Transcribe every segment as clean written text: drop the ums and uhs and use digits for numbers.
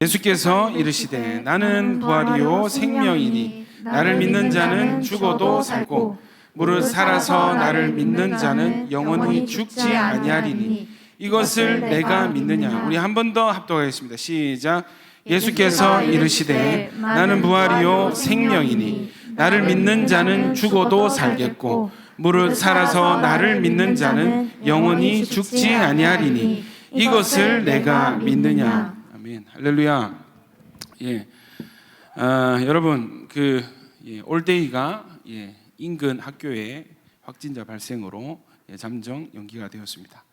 예수께서 이르시되 나는 부활이요 생명이니 나를 믿는 자는 죽어도 살고 무릇 살아서 나를 믿는 자는 영원히 죽지 아니하리니 이것을 내가 믿느냐. 우리 한 번 더 합독하겠습니다. 시작. 예수께서 이르시되 나는 부활이요 생명이니 나를 믿는 자는 죽어도 살겠고 무릇 살아서 나를 믿는 자는 영원히 죽지 아니하리니 이것을 내가 믿느냐. 아멘. 할렐루야. 여러분 올데이가 인근 학교에 확진자 발생으로 잠정 연기가 되었습니다.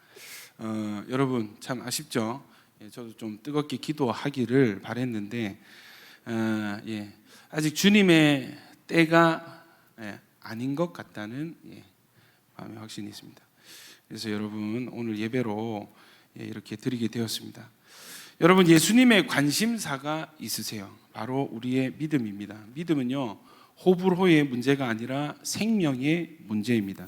여러분 참 아쉽죠. 저도 좀 뜨겁게 기도하기를 바랬는데 아직 주님의 때가 아닌 것 같다는 마음의 확신이 있습니다. 그래서 여러분 오늘 예배로 이렇게 드리게 되었습니다. 여러분 예수님의 관심사가 있으세요. 바로 우리의 믿음입니다. 믿음은요 호불호의 문제가 아니라 생명의 문제입니다.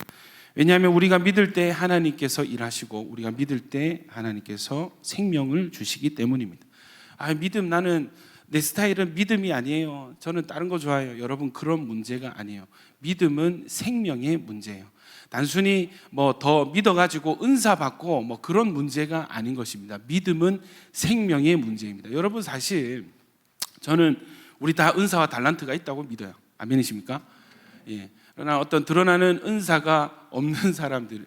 왜냐하면 우리가 믿을 때 하나님께서 일하시고 우리가 믿을 때 하나님께서 생명을 주시기 때문입니다. 믿음, 나는 내 스타일은 믿음이 아니에요. 저는 다른 거 좋아해요. 여러분 그런 문제가 아니에요. 믿음은 생명의 문제예요. 단순히 더 믿어가지고 은사 받고 그런 문제가 아닌 것입니다. 믿음은 생명의 문제입니다. 여러분 사실 저는 우리 다 은사와 달란트가 있다고 믿어요. 아멘이십니까? 그러나 어떤 드러나는 은사가 없는 사람들이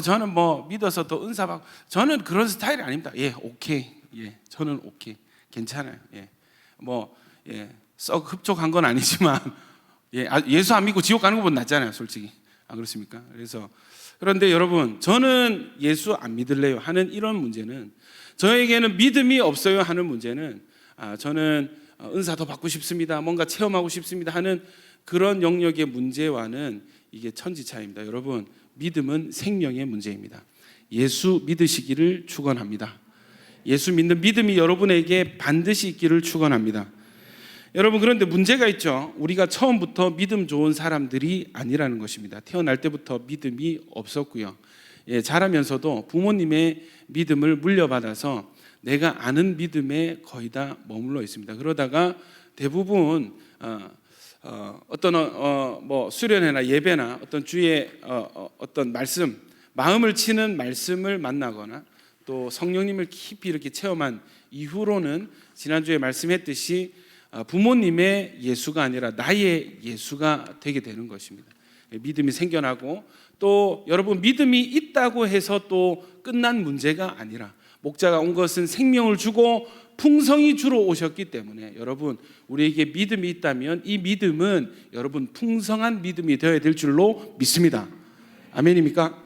저는 믿어서 또 은사 받고 저는 그런 스타일이 아닙니다. 오케이. 저는 오케이. 괜찮아요. 썩 흡족한 건 아니지만 예수 안 믿고 지옥 가는 것보다 낫잖아요, 솔직히. 안 그렇습니까? 그런데 여러분, 저는 예수 안 믿을래요 하는 이런 문제는, 저에게는 믿음이 없어요 하는 문제는, 저는 은사 더 받고 싶습니다, 뭔가 체험하고 싶습니다 하는 그런 영역의 문제와는 이게 천지차이입니다. 여러분, 믿음은 생명의 문제입니다. 예수 믿으시기를 축원합니다. 예수 믿는 믿음이 여러분에게 반드시 있기를 축원합니다. 여러분 그런데 문제가 있죠. 우리가 처음부터 믿음 좋은 사람들이 아니라는 것입니다. 태어날 때부터 믿음이 없었고요. 자라면서도 부모님의 믿음을 물려받아서 내가 아는 믿음에 거의 다 머물러 있습니다. 그러다가 대부분 어떤 수련회나 예배나 어떤 주의 어떤 말씀, 마음을 치는 말씀을 만나거나 또 성령님을 깊이 이렇게 체험한 이후로는 지난주에 말씀했듯이 부모님의 예수가 아니라 나의 예수가 되게 되는 것입니다. 믿음이 생겨나고 또 여러분 믿음이 있다고 해서 또 끝난 문제가 아니라 목자가 온 것은 생명을 주고 풍성히 주러 오셨기 때문에 여러분 우리에게 믿음이 있다면 이 믿음은 여러분 풍성한 믿음이 되어야 될 줄로 믿습니다. 아멘입니까?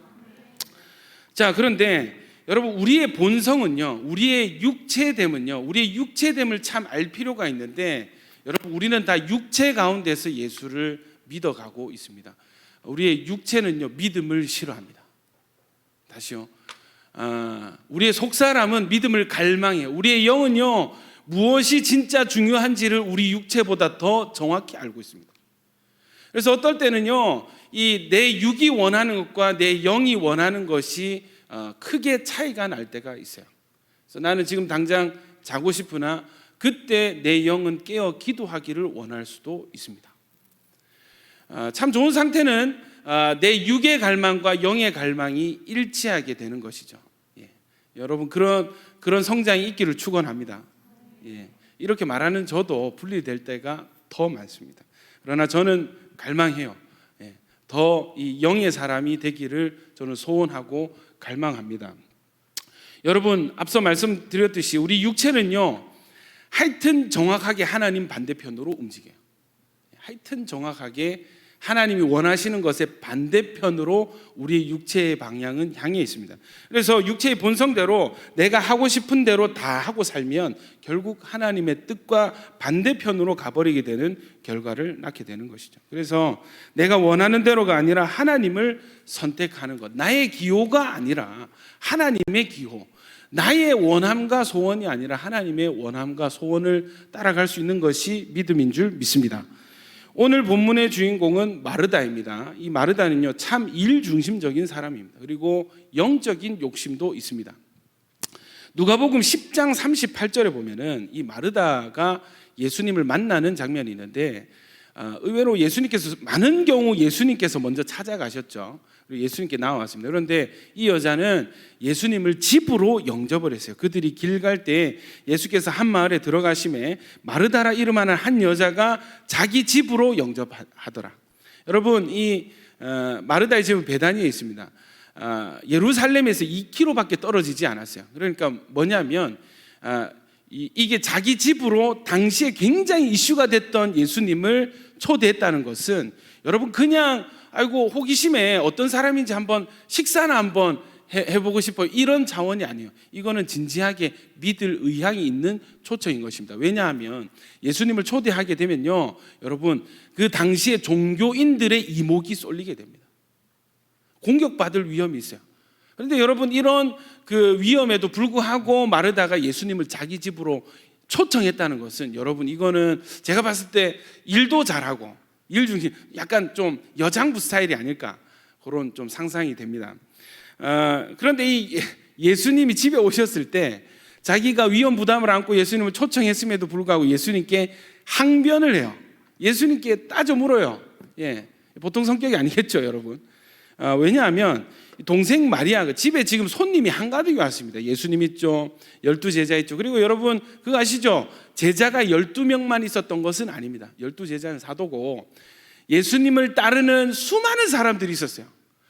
자, 그런데 여러분 우리의 본성은요, 우리의 육체됨은요, 우리의 육체됨을 참 알 필요가 있는데 여러분 우리는 다 육체 가운데서 예수를 믿어가고 있습니다. 우리의 육체는요 믿음을 싫어합니다. 다시요. 우리의 속사람은 믿음을 갈망해요. 우리의 영은요 무엇이 진짜 중요한지를 우리 육체보다 더 정확히 알고 있습니다. 그래서 어떨 때는요 이 내 육이 원하는 것과 내 영이 원하는 것이 크게 차이가 날 때가 있어요. 그래서 나는 지금 당장 자고 싶으나 그때 내 영은 깨어 기도하기를 원할 수도 있습니다. 참 좋은 상태는 내 육의 갈망과 영의 갈망이 일치하게 되는 것이죠. 여러분 그런 성장이 있기를 축원합니다. 이렇게 말하는 저도 분리될 때가 더 많습니다. 그러나 저는 갈망해요. 더 이 영의 사람이 되기를 저는 소원하고 갈망합니다. 여러분 앞서 말씀드렸듯이 우리 육체는요 하여튼 정확하게 하나님 반대편으로 움직여요. 하여튼 정확하게 하나님이 원하시는 것의 반대편으로 우리의 육체의 방향은 향해 있습니다. 그래서 육체의 본성대로 내가 하고 싶은 대로 다 하고 살면 결국 하나님의 뜻과 반대편으로 가버리게 되는 결과를 낳게 되는 것이죠. 그래서 내가 원하는 대로가 아니라 하나님을 선택하는 것, 나의 기호가 아니라 하나님의 기호, 나의 원함과 소원이 아니라 하나님의 원함과 소원을 따라갈 수 있는 것이 믿음인 줄 믿습니다. 오늘 본문의 주인공은 마르다입니다. 이 마르다는요 참 일 중심적인 사람입니다. 그리고 영적인 욕심도 있습니다. 누가복음 10장 38절에 보면은 이 마르다가 예수님을 만나는 장면이 있는데 의외로 예수님께서 많은 경우 예수님께서 먼저 찾아가셨죠. 그리고 예수님께 나왔습니다. 그런데 이 여자는 예수님을 집으로 영접을 했어요. 그들이 길 갈 때 예수께서 한 마을에 들어가심에 마르다라 이름하는 한 여자가 자기 집으로 영접하더라. 여러분, 이 마르다의 집은 베다니에 있습니다. 예루살렘에서 2km밖에 떨어지지 않았어요. 그러니까 뭐냐면 이게 자기 집으로 당시에 굉장히 이슈가 됐던 예수님을 초대했다는 것은 여러분 그냥 아이고 호기심에 어떤 사람인지 한번 식사나 한번 해보고 싶어요 이런 차원이 아니에요. 이거는 진지하게 믿을 의향이 있는 초청인 것입니다. 왜냐하면 예수님을 초대하게 되면요, 여러분 그 당시에 종교인들의 이목이 쏠리게 됩니다. 공격받을 위험이 있어요. 그런데 여러분 이런 그 위험에도 불구하고 마르다가 예수님을 자기 집으로 초청했다는 것은 여러분 이거는 제가 봤을 때 일도 잘하고 일 중심 약간 좀 여장부 스타일이 아닐까 그런 좀 상상이 됩니다. 그런데 이 예수님이 집에 오셨을 때 자기가 위험 부담을 안고 예수님을 초청했음에도 불구하고 예수님께 항변을 해요. 예수님께 따져 물어요. 예, 보통 성격이 아니겠죠, 여러분. 왜냐하면 동생 마리아 집에 지금 손님이 한가득이 왔습니다. 예수님 있죠, 12제자 있죠. 그리고 여러분 그거 아시죠? 제자가 12명만 있었던 것은 아닙니다. 12제자는 사도고 예수님을 따르는 수많은 사람들이 있었어요.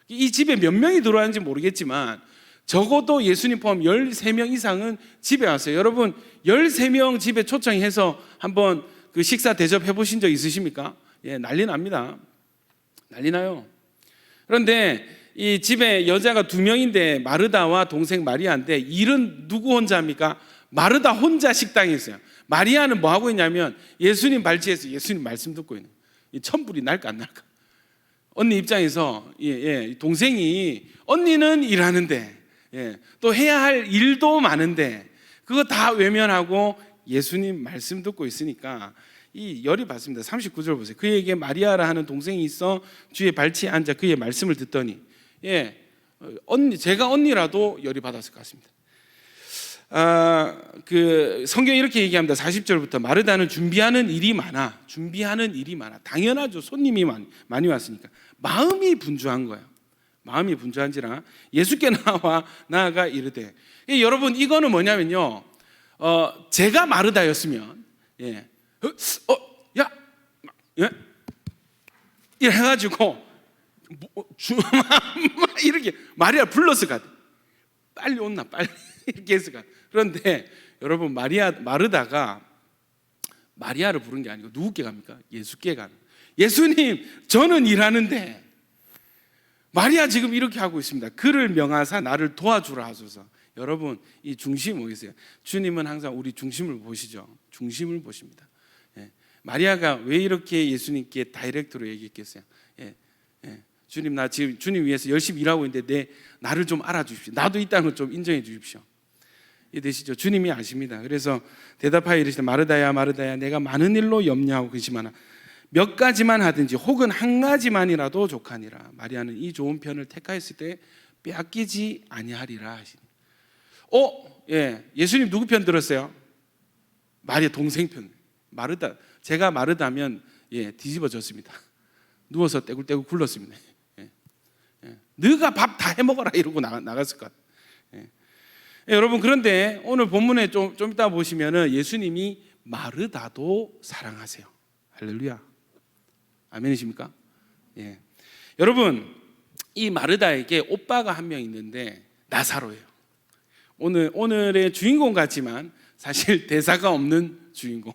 이 집에 몇 명이 들어왔는지 모르겠지만 적어도 예수님 포함 13명 이상은 집에 왔어요. 여러분 13명 집에 초청해서 한번 그 식사 대접해 보신 적 있으십니까? 예, 난리 납니다. 난리 나요. 그런데 이 집에 여자가 2명인데 마르다와 동생 마리아인데 일은 누구 혼자 합니까? 마르다 혼자 식당에 있어요. 마리아는 뭐 하고 있냐면 예수님 발치에서 예수님 말씀 듣고 있는 거예요. 천불이 날까 안 날까? 언니 입장에서 동생이 언니는 일하는데 또 해야 할 일도 많은데 그거 다 외면하고 예수님 말씀 듣고 있으니까 이 열이 받습니다. 39절 보세요. 그에게 마리아라 하는 동생이 있어 주의 발치에 앉아 그의 말씀을 듣더니 제가 언니라도 열이 받았을 것 같습니다. 그 성경이 이렇게 얘기합니다. 40절부터 마르다는 준비하는 일이 많아. 당연하죠. 손님이 많이 왔으니까 마음이 분주한 거예요. 마음이 분주한지라 예수께 나아가 이르되, 여러분 이거는 뭐냐면요, 제가 마르다였으면 이래 해가지고 이렇게 마리아 불렀을 것 같아. 빨리 온나 빨리 이렇게 했을 것 같아. 그런데 여러분 마르다가 마리아를 부른 게 아니고 누구께 갑니까? 예수께 가는. 예수님 저는 일하는데 마리아 지금 이렇게 하고 있습니다. 그를 명하사 나를 도와주라 하소서. 여러분 이 중심이 뭐겠어요? 주님은 항상 우리 중심을 보시죠. 중심을 보십니다. 마리아가 왜 이렇게 예수님께 다이렉트로 얘기했겠어요? 주님 나 지금 주님 위해서 열심히 일하고 있는데 나를 좀 알아주십시오. 나도 있다는 걸 좀 인정해 주십시오. 이해되시죠? 주님이 아십니다. 그래서 대답하여 이르시되 마르다야 마르다야 내가 많은 일로 염려하고 근심하나 몇 가지만 하든지 혹은 한 가지만이라도 족하니라. 마리아는 이 좋은 편을 택하였을 때 빼앗기지 아니하리라 하시니. 예수님 누구 편 들었어요? 마리아 동생 편. 마르다. 제가 마르다면 뒤집어졌습니다. 누워서 떼굴떼굴 굴렀습니다. 너가 밥 다 해먹어라 이러고 나갔을 것 같아요. 여러분 그런데 오늘 본문에 좀 이따 보시면은 예수님이 마르다도 사랑하세요. 할렐루야. 아멘이십니까? 여러분 이 마르다에게 오빠가 한 명 있는데 나사로예요. 오늘의 주인공 같지만 사실 대사가 없는 주인공.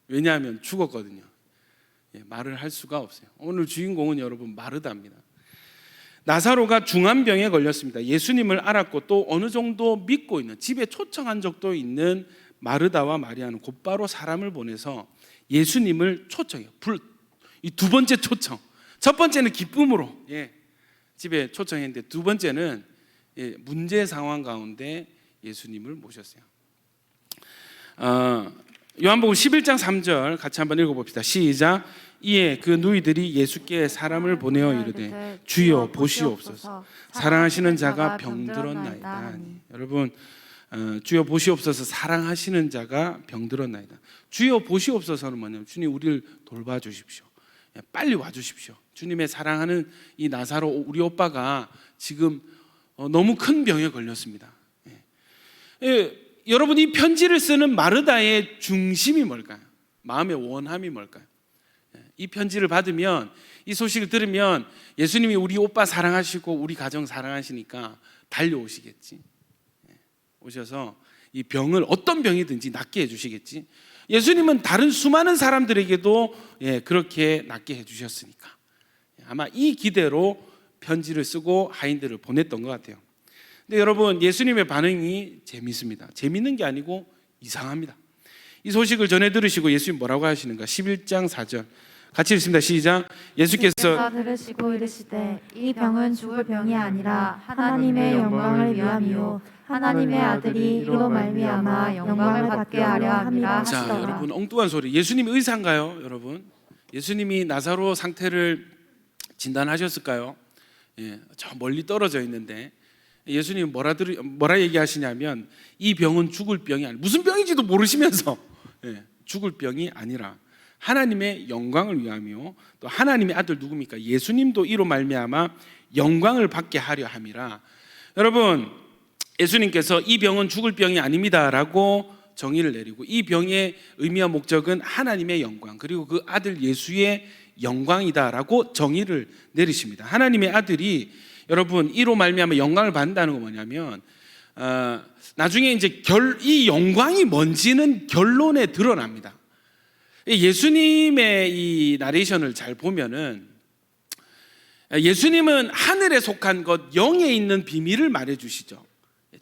왜냐하면 죽었거든요. 말을 할 수가 없어요. 오늘 주인공은 여러분 마르다입니다. 나사로가 중환병에 걸렸습니다. 예수님을 알았고 또 어느 정도 믿고 있는, 집에 초청한 적도 있는 마르다와 마리아는 곧바로 사람을 보내서 예수님을 초청해요. 이 두 번째 초청. 첫 번째는 기쁨으로 집에 초청했는데 두 번째는 문제 상황 가운데 예수님을 모셨어요. 요한복음 11장 3절 같이 한번 읽어봅시다. 시작. 이에 그 누이들이 예수께 사람을 보내어 이르되 주여 보시옵소서 사랑하시는 자가 병들었나이다. 여러분 주여 보시옵소서 사랑하시는 자가 병들었나이다. 주여 보시옵소서는 뭐냐면 주님 우리를 돌봐주십시오. 빨리 와주십시오. 주님의 사랑하는 이 나사로 우리 오빠가 지금 너무 큰 병에 걸렸습니다. 여러분 이 편지를 쓰는 마르다의 중심이 뭘까요? 마음의 원함이 뭘까요? 이 편지를 받으면 이 소식을 들으면 예수님이 우리 오빠 사랑하시고 우리 가정 사랑하시니까 달려오시겠지. 오셔서 이 병을 어떤 병이든지 낫게 해주시겠지. 예수님은 다른 수많은 사람들에게도 그렇게 낫게 해주셨으니까 아마 이 기대로 편지를 쓰고 하인들을 보냈던 것 같아요. 근데 여러분 예수님의 반응이 재밌습니다. 재밌는 게 아니고 이상합니다. 이 소식을 전해 들으시고 예수님 뭐라고 하시는가? 11장 4절 같이 읽습니다. 시작. 예수께서 들으시고 이르시되 이 병은 죽을 병이 아니라 하나님의 영광을 위함이요 하나님의 아들이 이로 말미암아 영광을 받게 하려 함이라 하시더라. 자, 여러분 엉뚱한 소리. 예수님이 의사인가요, 여러분? 예수님이 나사로 상태를 진단하셨을까요? 저 멀리 떨어져 있는데 예수님 뭐라 얘기하시냐면 이 병은 죽을 병이 아니라 무슨 병인지도 모르시면서 죽을 병이 아니라 하나님의 영광을 위함이요 또 하나님의 아들 누굽니까? 예수님도 이로 말미암아 영광을 받게 하려 함이라. 여러분 예수님께서 이 병은 죽을 병이 아닙니다라고 정의를 내리고 이 병의 의미와 목적은 하나님의 영광 그리고 그 아들 예수의 영광이다라고 정의를 내리십니다. 하나님의 아들이 여러분 이로 말미암아 영광을 받는다는 건 뭐냐면 나중에 이제 이 영광이 뭔지는 결론에 드러납니다. 예수님의 이 나레이션을 잘 보면은 예수님은 하늘에 속한 것 영에 있는 비밀을 말해 주시죠.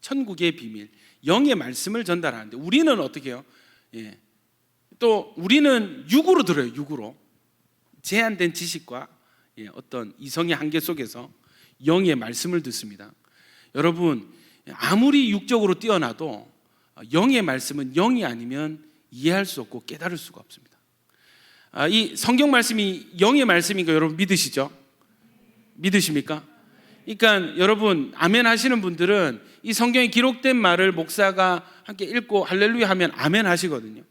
천국의 비밀, 영의 말씀을 전달하는데 우리는 어떻게 해요? 또 우리는 육으로 들어요. 육으로 제한된 지식과 어떤 이성의 한계 속에서 영의 말씀을 듣습니다. 여러분 아무리 육적으로 뛰어나도 영의 말씀은 영이 아니면 이해할 수 없고 깨달을 수가 없습니다. 이 성경 말씀이 영의 말씀인 거 여러분 믿으시죠? 믿으십니까? 그러니까 여러분 아멘 하시는 분들은 이 성경에 기록된 말을 목사가 함께 읽고 할렐루야 하면 아멘 하시거든요.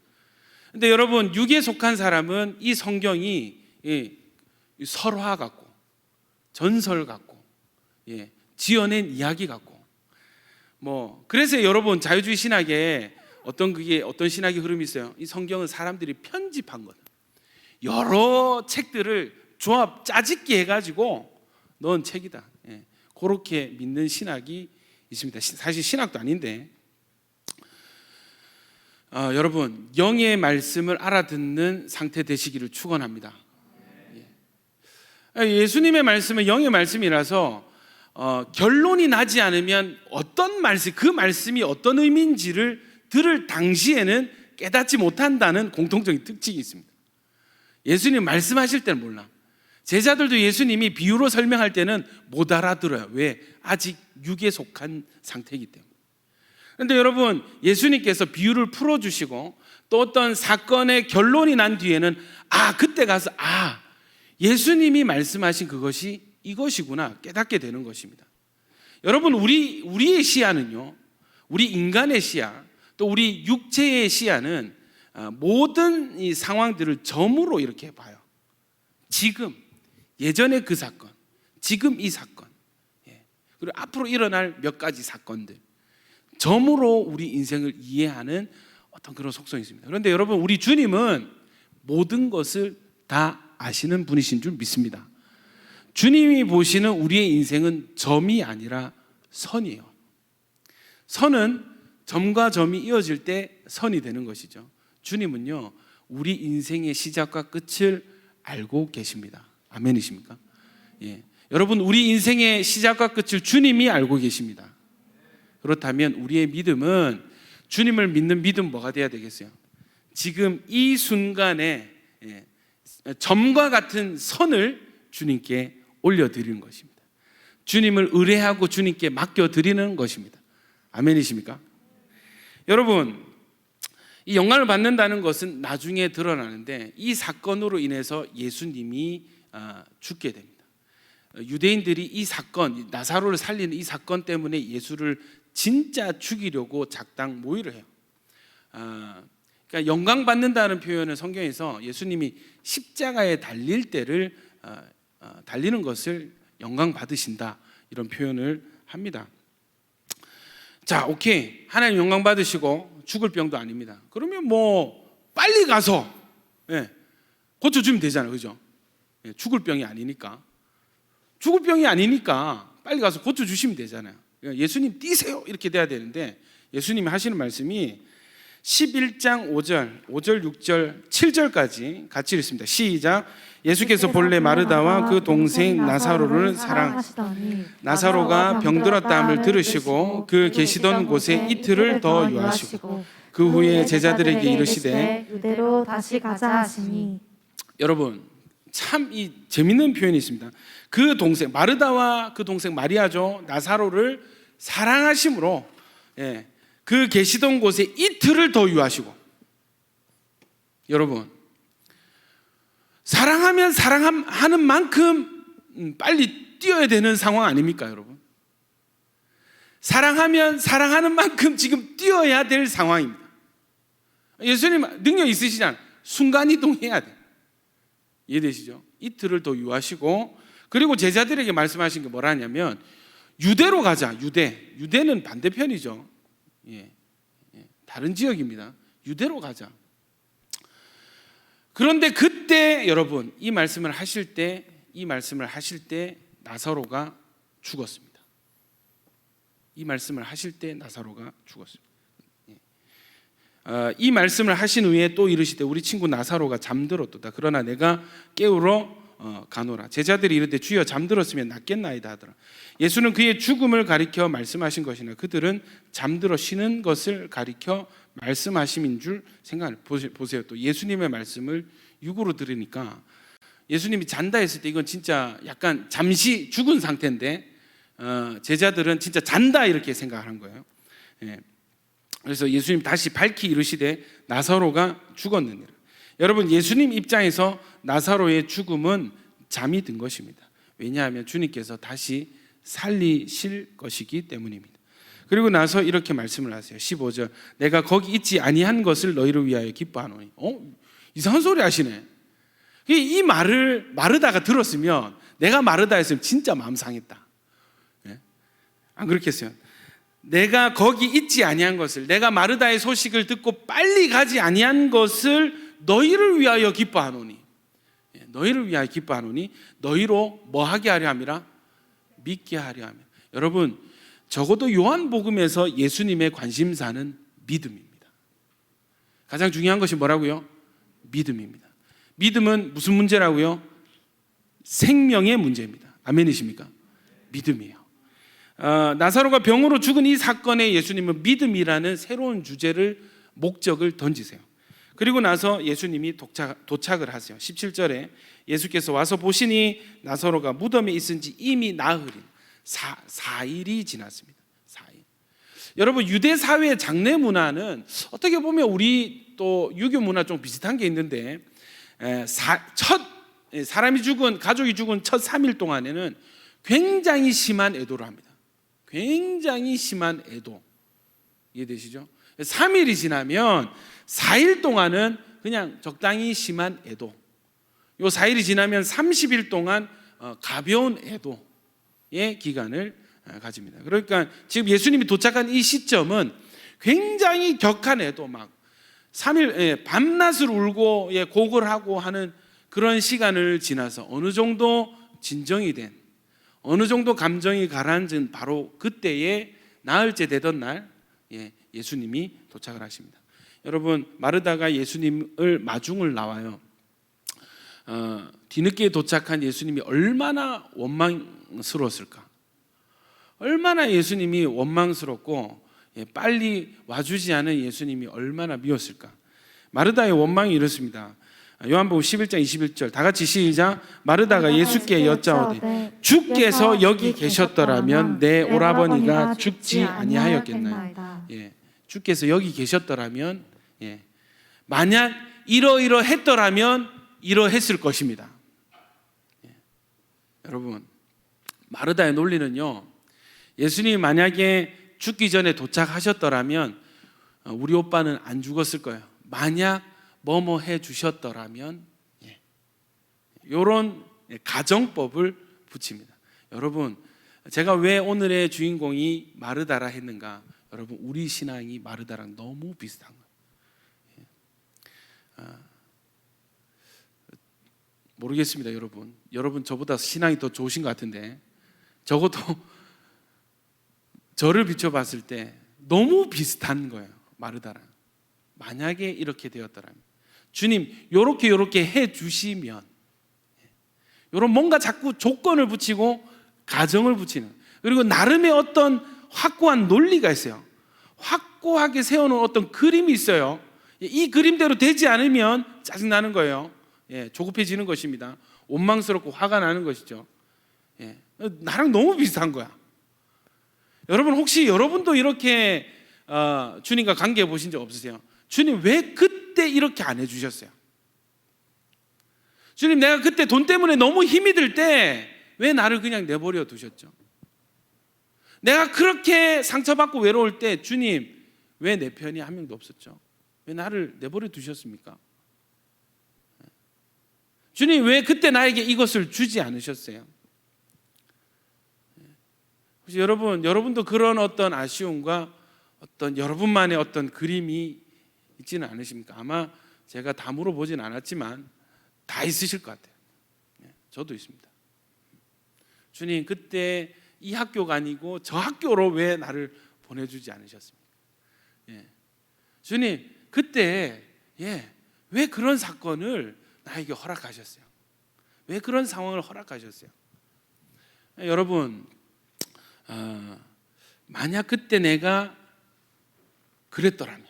근데 여러분 육에 속한 사람은 이 성경이 설화 같고 전설 같고 지어낸 이야기 같고 그래서 여러분 자유주의 신학에 어떤 신학의 흐름이 있어요. 이 성경은 사람들이 편집한 거예요. 여러 책들을 조합 짜집기 해가지고 넣은 책이다. 그렇게 믿는 신학이 있습니다. 사실 신학도 아닌데 여러분 영의 말씀을 알아듣는 상태 되시기를 축원합니다. 예수님의 말씀은 영의 말씀이라서 결론이 나지 않으면 어떤 말씀, 그 말씀이 어떤 의미인지를 들을 당시에는 깨닫지 못한다는 공통적인 특징이 있습니다. 예수님 말씀하실 때는 몰라. 제자들도 예수님이 비유로 설명할 때는 못 알아들어요. 왜? 아직 육에 속한 상태이기 때문에. 그런데 여러분 예수님께서 비유를 풀어주시고 또 어떤 사건의 결론이 난 뒤에는 그때 가서 예수님이 말씀하신 그것이 이것이구나 깨닫게 되는 것입니다. 여러분 우리의 시야는요, 우리 인간의 시야 또 우리 육체의 시야는 모든 이 상황들을 점으로 이렇게 봐요. 지금 예전의 그 사건, 지금 이 사건, 그리고 앞으로 일어날 몇 가지 사건들 점으로 우리 인생을 이해하는 어떤 그런 속성이 있습니다. 그런데 여러분 우리 주님은 모든 것을 다 아시는 분이신 줄 믿습니다. 주님이 보시는 우리의 인생은 점이 아니라 선이에요. 선은 점과 점이 이어질 때 선이 되는 것이죠. 주님은요 우리 인생의 시작과 끝을 알고 계십니다. 아멘이십니까? 여러분 우리 인생의 시작과 끝을 주님이 알고 계십니다. 그렇다면 우리의 믿음은 주님을 믿는 믿음 뭐가 돼야 되겠어요? 지금 이 순간에 점과 같은 선을 주님께 올려드리는 것입니다. 주님을 의뢰하고 주님께 맡겨드리는 것입니다. 아멘이십니까? 여러분 이 영광을 받는다는 것은 나중에 드러나는데 이 사건으로 인해서 예수님이 죽게 됩니다. 유대인들이 이 사건, 나사로를 살리는 이 사건 때문에 예수를 진짜 죽이려고 작당 모의를 해요. 그러니까 영광 받는다는 표현을 성경에서 예수님이 십자가에 달릴 때를 달리는 것을 영광 받으신다 이런 표현을 합니다. 자, 오케이. 하나님 영광 받으시고 죽을 병도 아닙니다. 그러면 뭐 빨리 가서 고쳐주면 되잖아요, 그죠? 죽을 병이 아니니까. 죽을 병이 아니니까 빨리 가서 고쳐주시면 되잖아요. 예수님 뛰세요 이렇게 돼야 되는데 예수님이 하시는 말씀이 11장 5절, 5절, 6절, 7절까지 같이 읽습니다. 시작. 예수께서 본래 마르다와 그 동생 나사로를 사랑하시더니 나사로가 병들었다함을 들으시고 그 계시던 곳에 이틀을 더 유하시고 그 후에 제자들에게 이르시되 유대로 다시 가자 하시니. 여러분 참 이 재밌는 표현이 있습니다. 그 동생 마르다와 그 동생 마리아죠. 나사로를 사랑하심으로 그 계시던 곳에 이틀을 더 유하시고. 여러분 사랑하면 사랑하는 만큼 빨리 뛰어야 되는 상황 아닙니까, 여러분? 사랑하면 사랑하는 만큼 지금 뛰어야 될 상황입니다. 예수님 능력 있으시잖아요. 순간이동해야 돼. 이해되시죠? 이틀을 더 유하시고 그리고 제자들에게 말씀하신 게 뭐라 하냐면 유대로 가자. 유대는 반대편이죠. 다른 지역입니다. 유대로 가자. 그런데 그때 여러분 이 말씀을 하실 때 나사로가 죽었습니다. 이 말씀을 하실 때 나사로가 죽었습니다. 이 말씀을 하신 후에 또 이르시되 우리 친구 나사로가 잠들었도다. 그러나 내가 깨우러 가노라. 제자들이 이르되 주여 잠들었으면 낫겠나이다 하더라. 예수는 그의 죽음을 가리켜 말씀하신 것이나 그들은 잠들어 쉬는 것을 가리켜 말씀하심인 줄 생각을 보세요. 또 예수님의 말씀을 육으로 들으니까 예수님이 잔다 했을 때 이건 진짜 약간 잠시 죽은 상태인데 제자들은 진짜 잔다 이렇게 생각하는 거예요. 그래서 예수님 다시 밝히 이르시되 나사로가 죽었느니라. 여러분 예수님 입장에서 나사로의 죽음은 잠이 든 것입니다. 왜냐하면 주님께서 다시 살리실 것이기 때문입니다. 그리고 나서 이렇게 말씀을 하세요. 15절 내가 거기 있지 아니한 것을 너희를 위하여 기뻐하노니. 이상한 소리 하시네. 이 말을 마르다가 들었으면 내가 마르다 했으면 진짜 마음 상했다. 안 그렇겠어요? 내가 거기 있지 아니한 것을, 내가 마르다의 소식을 듣고 빨리 가지 아니한 것을 너희를 위하여 기뻐하노니. 너희를 위하여 기뻐하노니 너희로 뭐 하게 하려 함이라? 믿게 하려 함이라. 여러분 적어도 요한복음에서 예수님의 관심사는 믿음입니다. 가장 중요한 것이 뭐라고요? 믿음입니다. 믿음은 무슨 문제라고요? 생명의 문제입니다. 아멘이십니까? 믿음이에요. 나사로가 병으로 죽은 이 사건에 예수님은 믿음이라는 새로운 주제를 목적을 던지세요. 그리고 나서 예수님이 도착을 하세요. 17절에 예수께서 와서 보시니 나사로가 무덤에 있은 지 이미 나흘인 4일이 지났습니다. 4일. 여러분 유대 사회의 장례 문화는 어떻게 보면 우리 또 유교 문화 좀 비슷한 게 있는데 사람이 죽은 가족이 죽은 첫 3일 동안에는 굉장히 심한 애도를 합니다. 굉장히 심한 애도. 이해되시죠? 3일이 지나면 4일 동안은 그냥 적당히 심한 애도. 요 4일이 지나면 30일 동안 가벼운 애도의 기간을 가집니다. 그러니까 지금 예수님이 도착한 이 시점은 굉장히 격한 애도, 막 3일 밤낮을 울고 곡을 하고 하는 그런 시간을 지나서 어느 정도 진정이 된, 어느 정도 감정이 가라앉은 바로 그때에 나흘째 되던 날 예수님이 도착을 하십니다. 여러분 마르다가 예수님을 마중을 나와요. 뒤늦게 도착한 예수님이 얼마나 원망스러웠을까? 얼마나 예수님이 원망스럽고 빨리 와주지 않은 예수님이 얼마나 미웠을까? 마르다의 원망이 이렇습니다. 요한복음 11장 21절 다 같이 시작. 마르다가 예수께 여짜오되 주께서 여기 계셨더라면 내 오라버니가 죽지 아니하였겠나요? 주께서 여기 계셨더라면 만약 이러이러했더라면 이러했을 것입니다. 여러분 마르다의 논리는요, 예수님이 만약에 죽기 전에 도착하셨더라면 우리 오빠는 안 죽었을 거예요. 만약 뭐뭐 해 주셨더라면, 이런 가정법을 붙입니다. 여러분, 제가 왜 오늘의 주인공이 마르다라 했는가? 여러분, 우리 신앙이 마르다랑 너무 비슷한 거예요. 모르겠습니다, 여러분. 여러분 저보다 신앙이 더 좋으신 것 같은데, 적어도 저를 비춰봤을 때 너무 비슷한 거예요, 마르다랑. 만약에 이렇게 되었더라면, 주님 요렇게 해 주시면, 이런 뭔가 자꾸 조건을 붙이고 가정을 붙이는, 그리고 나름의 어떤 확고한 논리가 있어요. 확고하게 세워놓은 어떤 그림이 있어요. 이 그림대로 되지 않으면 짜증나는 거예요. 조급해지는 것입니다. 원망스럽고 화가 나는 것이죠. 나랑 너무 비슷한 거야. 여러분, 혹시 여러분도 이렇게 주님과 관계해 보신 적 없으세요? 주님 왜 그때 이렇게 안 해주셨어요? 주님, 내가 그때 돈 때문에 너무 힘이 들 때 왜 나를 그냥 내버려 두셨죠? 내가 그렇게 상처받고 외로울 때 주님 왜 내 편이 한 명도 없었죠? 왜 나를 내버려 두셨습니까? 주님 왜 그때 나에게 이것을 주지 않으셨어요? 혹시 여러분도 그런 어떤 아쉬움과 어떤 여러분만의 어떤 그림이 있지는 않으십니까? 아마 제가 다 물어보진 않았지만 다 있으실 것 같아요. 저도 있습니다. 주님 그때 이 학교가 아니고 저 학교로 왜 나를 보내주지 않으셨습니까? 주님 그때 왜 그런 사건을 나에게 허락하셨어요? 왜 그런 상황을 허락하셨어요? 여러분, 만약 그때 내가 그랬더라면,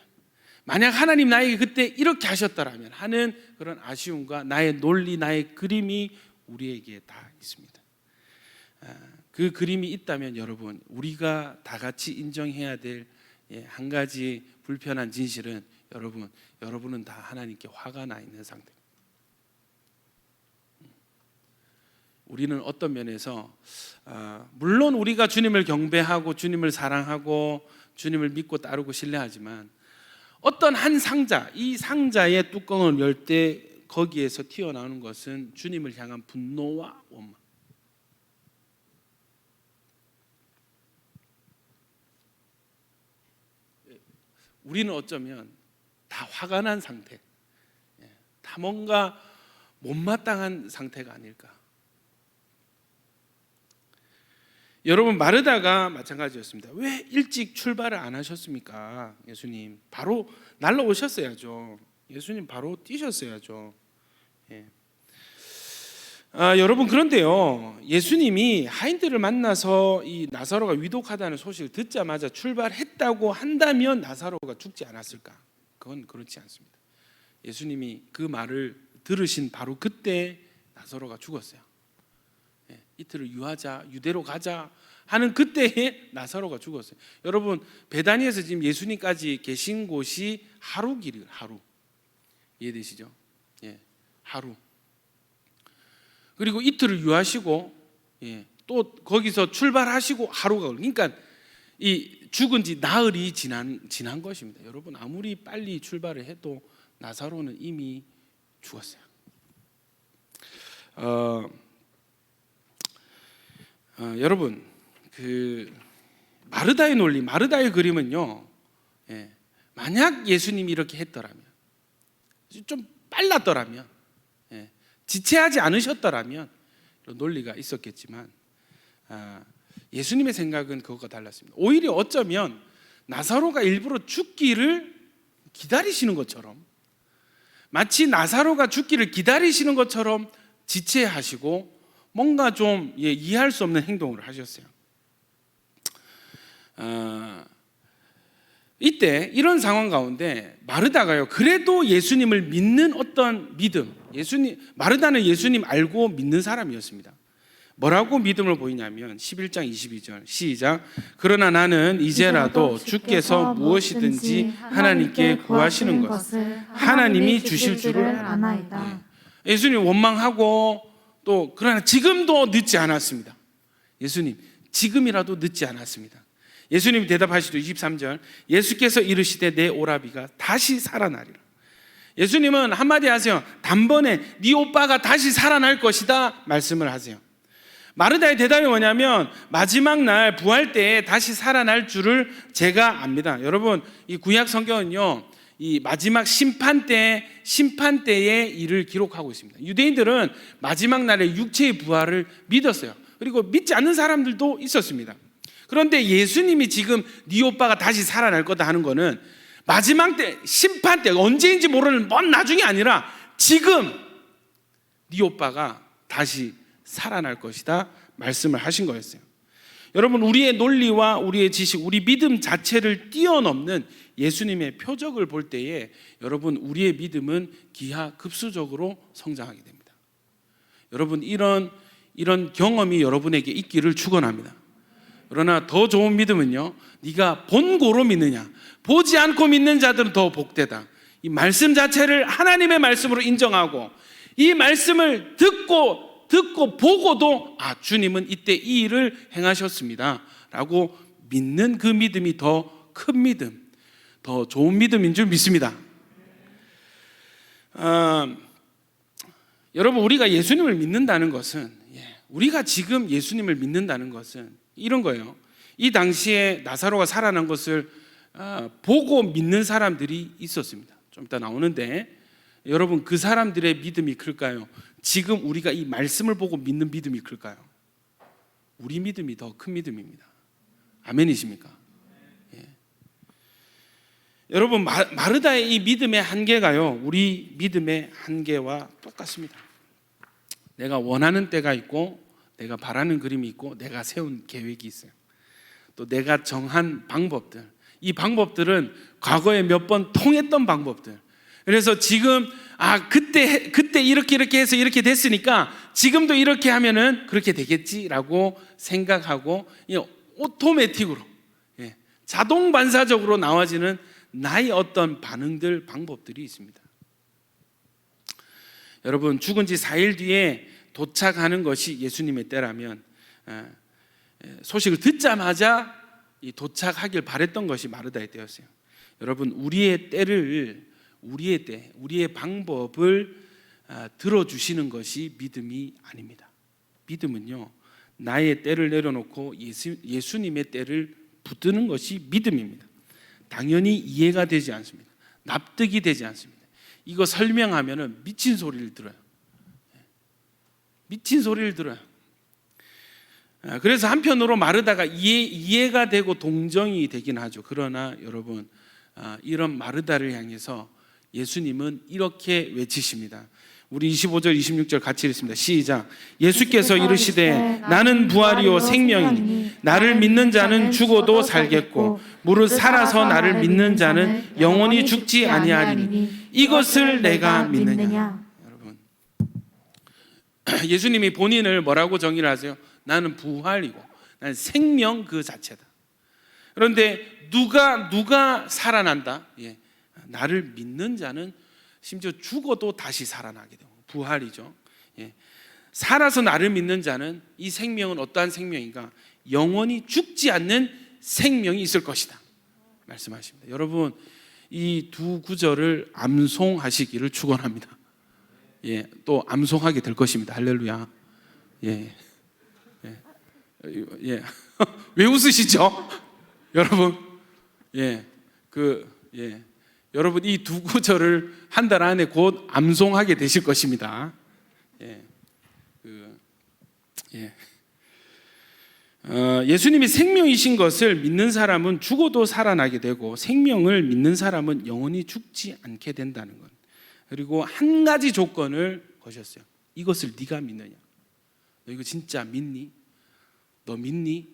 만약 하나님 나에게 그때 이렇게 하셨더라면 하는 그런 아쉬움과 나의 논리, 나의 그림이 우리에게 다 있습니다. 그 그림이 있다면 여러분, 우리가 다 같이 인정해야 될 한 가지 불편한 진실은, 여러분은 다 하나님께 화가 나 있는 상태입니다. 우리는 어떤 면에서 물론 우리가 주님을 경배하고 주님을 사랑하고 주님을 믿고 따르고 신뢰하지만, 어떤 한 상자, 이 상자의 뚜껑을 열 때 거기에서 튀어나오는 것은 주님을 향한 분노와 원망. 우리는 어쩌면 다 화가 난 상태, 다 뭔가 못마땅한 상태가 아닐까. 여러분, 마르다가 마찬가지였습니다. 왜 일찍 출발을 안 하셨습니까? 예수님 바로 날라오셨어야죠. 예수님 바로 뛰셨어야죠. 여러분, 그런데요, 예수님이 하인들을 만나서 이 나사로가 위독하다는 소식을 듣자마자 출발했다고 한다면 나사로가 죽지 않았을까? 그건 그렇지 않습니다. 예수님이 그 말을 들으신 바로 그때 나사로가 죽었어요. 이틀을 유하자, 유대로 가자 하는 그때에 나사로가 죽었어요. 여러분, 베다니에서 지금 예수님까지 계신 곳이 하루 길이에요. 하루. 이해되시죠? 하루. 그리고 이틀을 유하시고 또 거기서 출발하시고 하루가 걸려요. 그러니까 이 죽은 지 나흘이 지난 것입니다. 여러분, 아무리 빨리 출발을 해도 나사로는 이미 죽었어요. 여러분, 그 마르다의 논리, 마르다의 그림은요, 만약 예수님이 이렇게 했더라면, 좀 빨랐더라면, 지체하지 않으셨더라면 이런 논리가 있었겠지만, 예수님의 생각은 그것과 달랐습니다. 오히려 어쩌면 나사로가 일부러 죽기를 기다리시는 것처럼, 마치 나사로가 죽기를 기다리시는 것처럼 지체하시고 뭔가 좀 이해할 수 없는 행동을 하셨어요. 이때 이런 상황 가운데 마르다가요, 그래도 예수님을 믿는 어떤 믿음, 마르다는 예수님 알고 믿는 사람이었습니다. 뭐라고 믿음을 보이냐면 11장 22절 시작. 그러나 나는 이제라도 주께서 무엇이든지 하나님께 구하시는 것을 하나님이 주실 줄을 아나이다. 예수님 원망하고, 또 그러나 지금도 늦지 않았습니다. 예수님 지금이라도 늦지 않았습니다. 예수님이 대답하시죠. 23절. 예수께서 이르시되 내 오라비가 다시 살아나리라. 예수님은 한마디 하세요. 단번에 네 오빠가 다시 살아날 것이다 말씀을 하세요. 마르다의 대답이 뭐냐면 마지막 날 부활 때에 다시 살아날 줄을 제가 압니다. 여러분, 이 구약 성경은요, 이 마지막 심판 때의 일을 기록하고 있습니다. 유대인들은 마지막 날에 육체의 부활을 믿었어요. 그리고 믿지 않는 사람들도 있었습니다. 그런데 예수님이 지금 네 오빠가 다시 살아날 거다 하는 거는 마지막 때, 심판 때, 언제인지 모르는 먼 나중이 아니라 지금 네 오빠가 다시 살아날 것이다 말씀을 하신 거였어요. 여러분, 우리의 논리와 우리의 지식, 우리 믿음 자체를 뛰어넘는 예수님의 표적을 볼 때에 여러분, 우리의 믿음은 기하급수적으로 성장하게 됩니다. 여러분, 이런 경험이 여러분에게 있기를 축원합니다. 그러나 더 좋은 믿음은요, 네가 본고로 믿느냐, 보지 않고 믿는 자들은 더 복되다. 이 말씀 자체를 하나님의 말씀으로 인정하고 이 말씀을 듣고 보고도 주님은 이때 이 일을 행하셨습니다 라고 믿는 그 믿음이 더 큰 믿음, 더 좋은 믿음인 줄 믿습니다. 여러분, 우리가 예수님을 믿는다는 것은, 우리가 지금 예수님을 믿는다는 것은 이런 거예요. 이 당시에 나사로가 살아난 것을 보고 믿는 사람들이 있었습니다. 좀 이따 나오는데, 여러분, 그 사람들의 믿음이 클까요? 지금 우리가 이 말씀을 보고 믿는 믿음이 클까요? 우리 믿음이 더 큰 믿음입니다. 아멘이십니까? 예. 여러분, 마르다의 이 믿음의 한계가요, 우리 믿음의 한계와 똑같습니다. 내가 원하는 때가 있고, 내가 바라는 그림이 있고, 내가 세운 계획이 있어요. 또 내가 정한 방법들, 이 방법들은 과거에 몇 번 통했던 방법들. 그래서 지금 그때 이렇게 해서 이렇게 됐으니까 지금도 이렇게 하면은 그렇게 되겠지라고 생각하고 오토매틱으로, 자동 반사적으로 나와지는 나의 어떤 반응들, 방법들이 있습니다. 여러분, 죽은 지 4일 뒤에 도착하는 것이 예수님의 때라면 소식을 듣자마자 이 도착하길 바랬던 것이 마르다의 때였어요. 여러분, 우리의 방법을 들어주시는 것이 믿음이 아닙니다. 믿음은요, 나의 때를 내려놓고 예수님의 때를 붙드는 것이 믿음입니다. 당연히 이해가 되지 않습니다. 납득이 되지 않습니다. 이거 설명하면 미친 소리를 들어요. 미친 소리를 들어요. 그래서 한편으로 마르다가 이해가 되고 동정이 되긴 하죠. 그러나 여러분, 이런 마르다를 향해서 예수님은 이렇게 외치십니다. 우리 25절 26절 같이 읽습니다. 시작. 예수께서 이르시되 나는 부활이요 생명이니 나를 믿는 자는 죽어도 살겠고 무릇 살아서 나를 믿는 자는 영원히 죽지 아니하리니 이것을 내가 믿느냐. 여러분, 예수님이 본인을 뭐라고 정의를 하세요? 나는 부활이고 나는 생명 그 자체다. 그런데 누가 살아난다? 나를 믿는 자는 심지어 죽어도 다시 살아나게 되고 부활이죠. 살아서 나를 믿는 자는 이 생명은 어떠한 생명인가? 영원히 죽지 않는 생명이 있을 것이다 말씀하십니다. 여러분, 이 두 구절을 암송하시기를 축원합니다. 또 암송하게 될 것입니다. 할렐루야. 왜 웃으시죠? 여러분, 여러분, 이 두 구절을 한 달 안에 곧 암송하게 되실 것입니다. 예수님이 생명이신 것을 믿는 사람은 죽어도 살아나게 되고 생명을 믿는 사람은 영원히 죽지 않게 된다는 것. 그리고 한 가지 조건을 거셨어요. 이것을 네가 믿느냐? 너 이거 진짜 믿니? 너 믿니?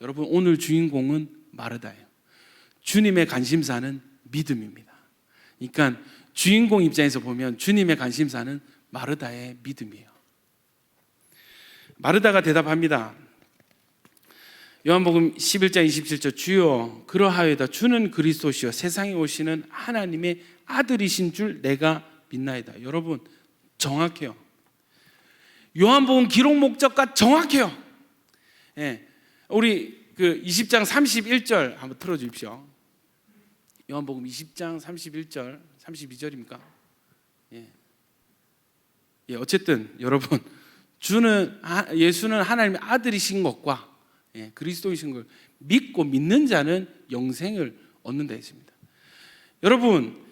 여러분, 오늘 주인공은 마르다예요. 주님의 관심사는 믿음입니다. 그러니까 주인공 입장에서 보면 주님의 관심사는 마르다의 믿음이에요. 마르다가 대답합니다. 요한복음 11장 27절, 주여 그러하여다 주는 그리스도시요 세상에 오시는 하나님의 아들이신 줄 내가 믿나이다. 여러분, 정확해요. 요한복음 기록 목적과 정확해요. 우리 그 20장 31절 한번 틀어 주십시오. 요한복음 20장 31절, 32절입니까? 예, 어쨌든 여러분, 예수는 하나님의 아들이신 것과 그리스도이신 걸 믿고 믿는 자는 영생을 얻는다 했습니다. 여러분,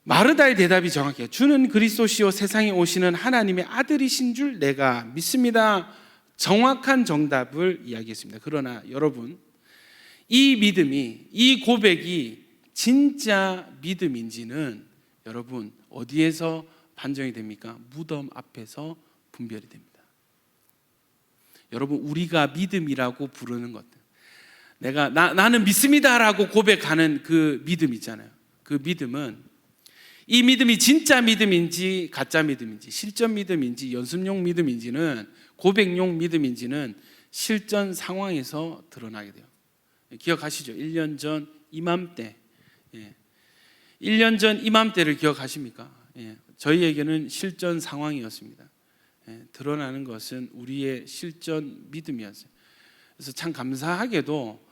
마르다의 대답이 정확해요. 주는 그리스도시요 세상에 오시는 하나님의 아들이신 줄 내가 믿습니다. 정확한 정답을 이야기했습니다. 그러나 여러분, 이 믿음이, 이 고백이 진짜 믿음인지는 여러분 어디에서 판정이 됩니까? 무덤 앞에서 분별이 됩니다. 여러분, 우리가 믿음이라고 부르는 것들, 나는 믿습니다라고 고백하는 그 믿음 있잖아요. 그 믿음은, 이 믿음이 진짜 믿음인지 가짜 믿음인지, 실전 믿음인지 연습용 믿음인지는, 고백용 믿음인지는 실전 상황에서 드러나게 돼요. 기억하시죠? 1년 전 이맘때, 1년 전 이맘때를 기억하십니까? 저희에게는 실전 상황이었습니다. 드러나는 것은 우리의 실전 믿음이었어요. 그래서 참 감사하게도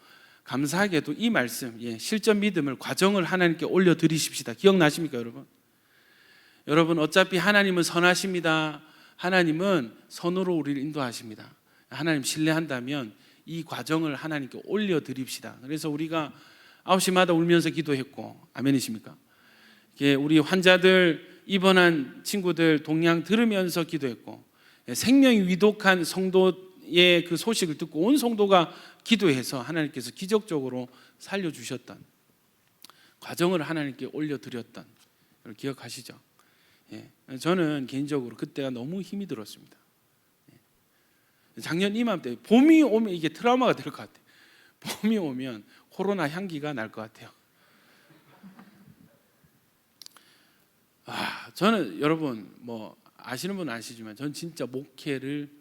이 말씀, 실전 믿음을, 과정을 하나님께 올려드리십시다. 기억나십니까, 여러분? 여러분, 어차피 하나님은 선하십니다. 하나님은 선으로 우리를 인도하십니다. 하나님 신뢰한다면 이 과정을 하나님께 올려드립시다. 그래서 우리가 9시마다 울면서 기도했고, 아멘이십니까? 우리 환자들, 입원한 친구들 동양 들으면서 기도했고, 생명이 위독한 성도의 그 소식을 듣고 온 성도가 기도해서 하나님께서 기적적으로 살려주셨던 과정을 하나님께 올려드렸던 걸 기억하시죠? 저는 개인적으로 그때가 너무 힘이 들었습니다. 작년 이맘때 봄이 오면 이게 트라우마가 될 것 같아요. 봄이 오면 코로나 향기가 날 것 같아요. 저는 여러분, 뭐 아시는 분은 아시지만 저는 진짜 목회를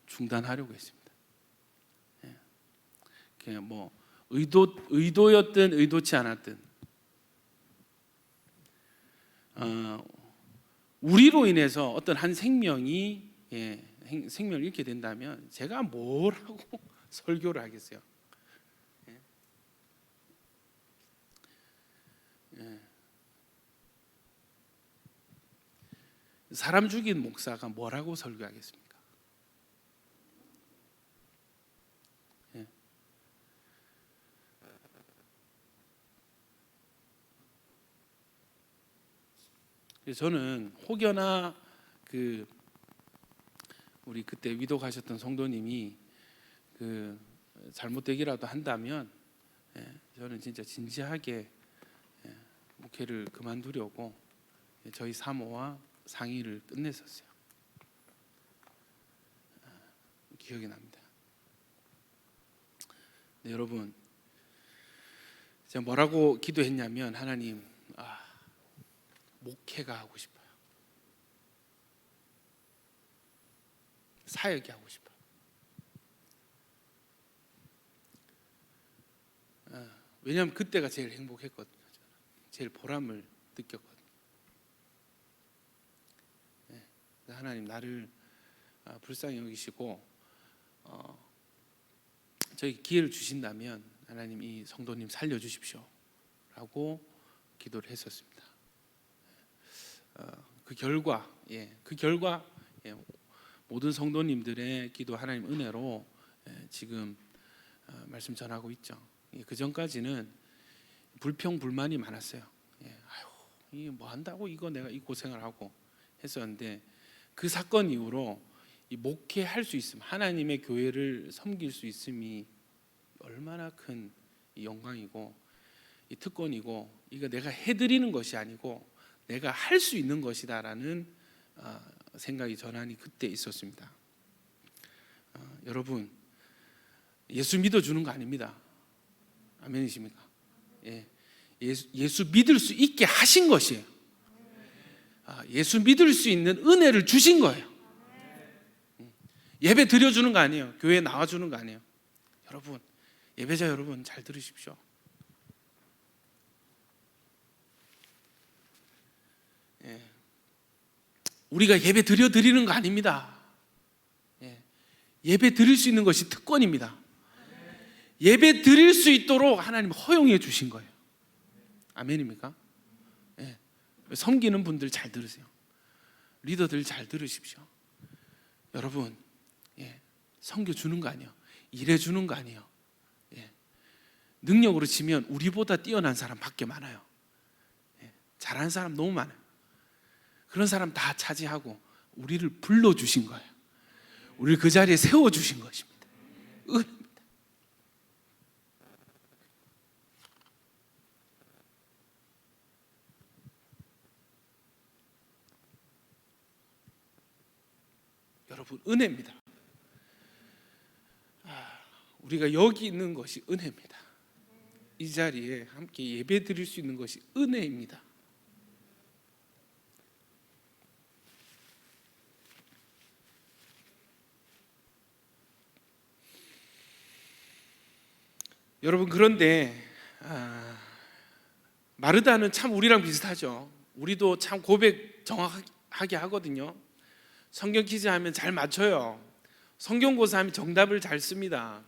중단하려고 했습니다. 그냥 뭐 의도였든 의도치 않았든, 우리로 인해서 어떤 한 생명이 생명을 잃게 된다면 제가 뭘 하고 설교를 하겠어요? 사람 죽인 목사가 뭐라고 설교하겠습니까? 그래서 저는 혹여나 우리 그때 위독하셨던 성도님이 잘못되기라도 한다면 저는 진짜 진지하게 목회를 그만두려고 저희 사모와 상의를 끝냈었어요. 기억이 납니다. 네, 여러분, 제가 뭐라고 기도했냐면, 하나님, 목회가 하고 싶어요. 사역이 하고 싶어요. 왜냐하면 그때가 제일 행복했거든요. 제일 보람을 느꼈거든요. 하나님, 나를 불쌍히 여기시고 저희 기회를 주신다면 하나님, 이 성도님 살려주십시오 라고 기도를 했었습니다. 그 결과 모든 성도님들의 기도, 하나님 은혜로 지금 말씀 전하고 있죠. 그 전까지는 불평 불만이 많았어요. 이게 뭐 한다고 내가 이 고생을 하고 했었는데, 그 사건 이후로 이 목회할 수 있음, 하나님의 교회를 섬길 수 있음이 얼마나 큰 영광이고 이 특권이고, 이거 내가 해드리는 것이 아니고 내가 할 수 있는 것이다라는 생각이 전환이 그때 있었습니다. 여러분, 예수 믿어주는 거 아닙니다. 아멘이십니까? 예수 믿을 수 있게 하신 것이에요. 예수 믿을 수 있는 은혜를 주신 거예요. 예배 드려주는 거 아니에요. 교회에 나와주는 거 아니에요. 여러분, 예배자 여러분, 잘 들으십시오. 우리가 예배 드리는 거 아닙니다. 예배 드릴 수 있는 것이 특권입니다. 예배 드릴 수 있도록 하나님 허용해 주신 거예요. 아멘입니까? 예. 섬기는 분들 잘 들으세요. 리더들 잘 들으십시오. 여러분, 섬겨주는 거 아니에요. 일해주는 거 아니에요. 능력으로 치면 우리보다 뛰어난 사람 밖에 많아요. 잘하는 사람 너무 많아요. 그런 사람 다 차지하고 우리를 불러주신 거예요. 우리를 그 자리에 세워주신 것입니다. 은혜입니다. 여러분, 은혜입니다. 우리가 여기 있는 것이 은혜입니다. 이 자리에 함께 예배 드릴 수 있는 것이 은혜입니다. 여러분, 그런데 마르다는 참 우리랑 비슷하죠. 우리도 참 고백 정확하게 하거든요. 성경 퀴즈 하면 잘 맞춰요. 성경고사 하면 정답을 잘 씁니다.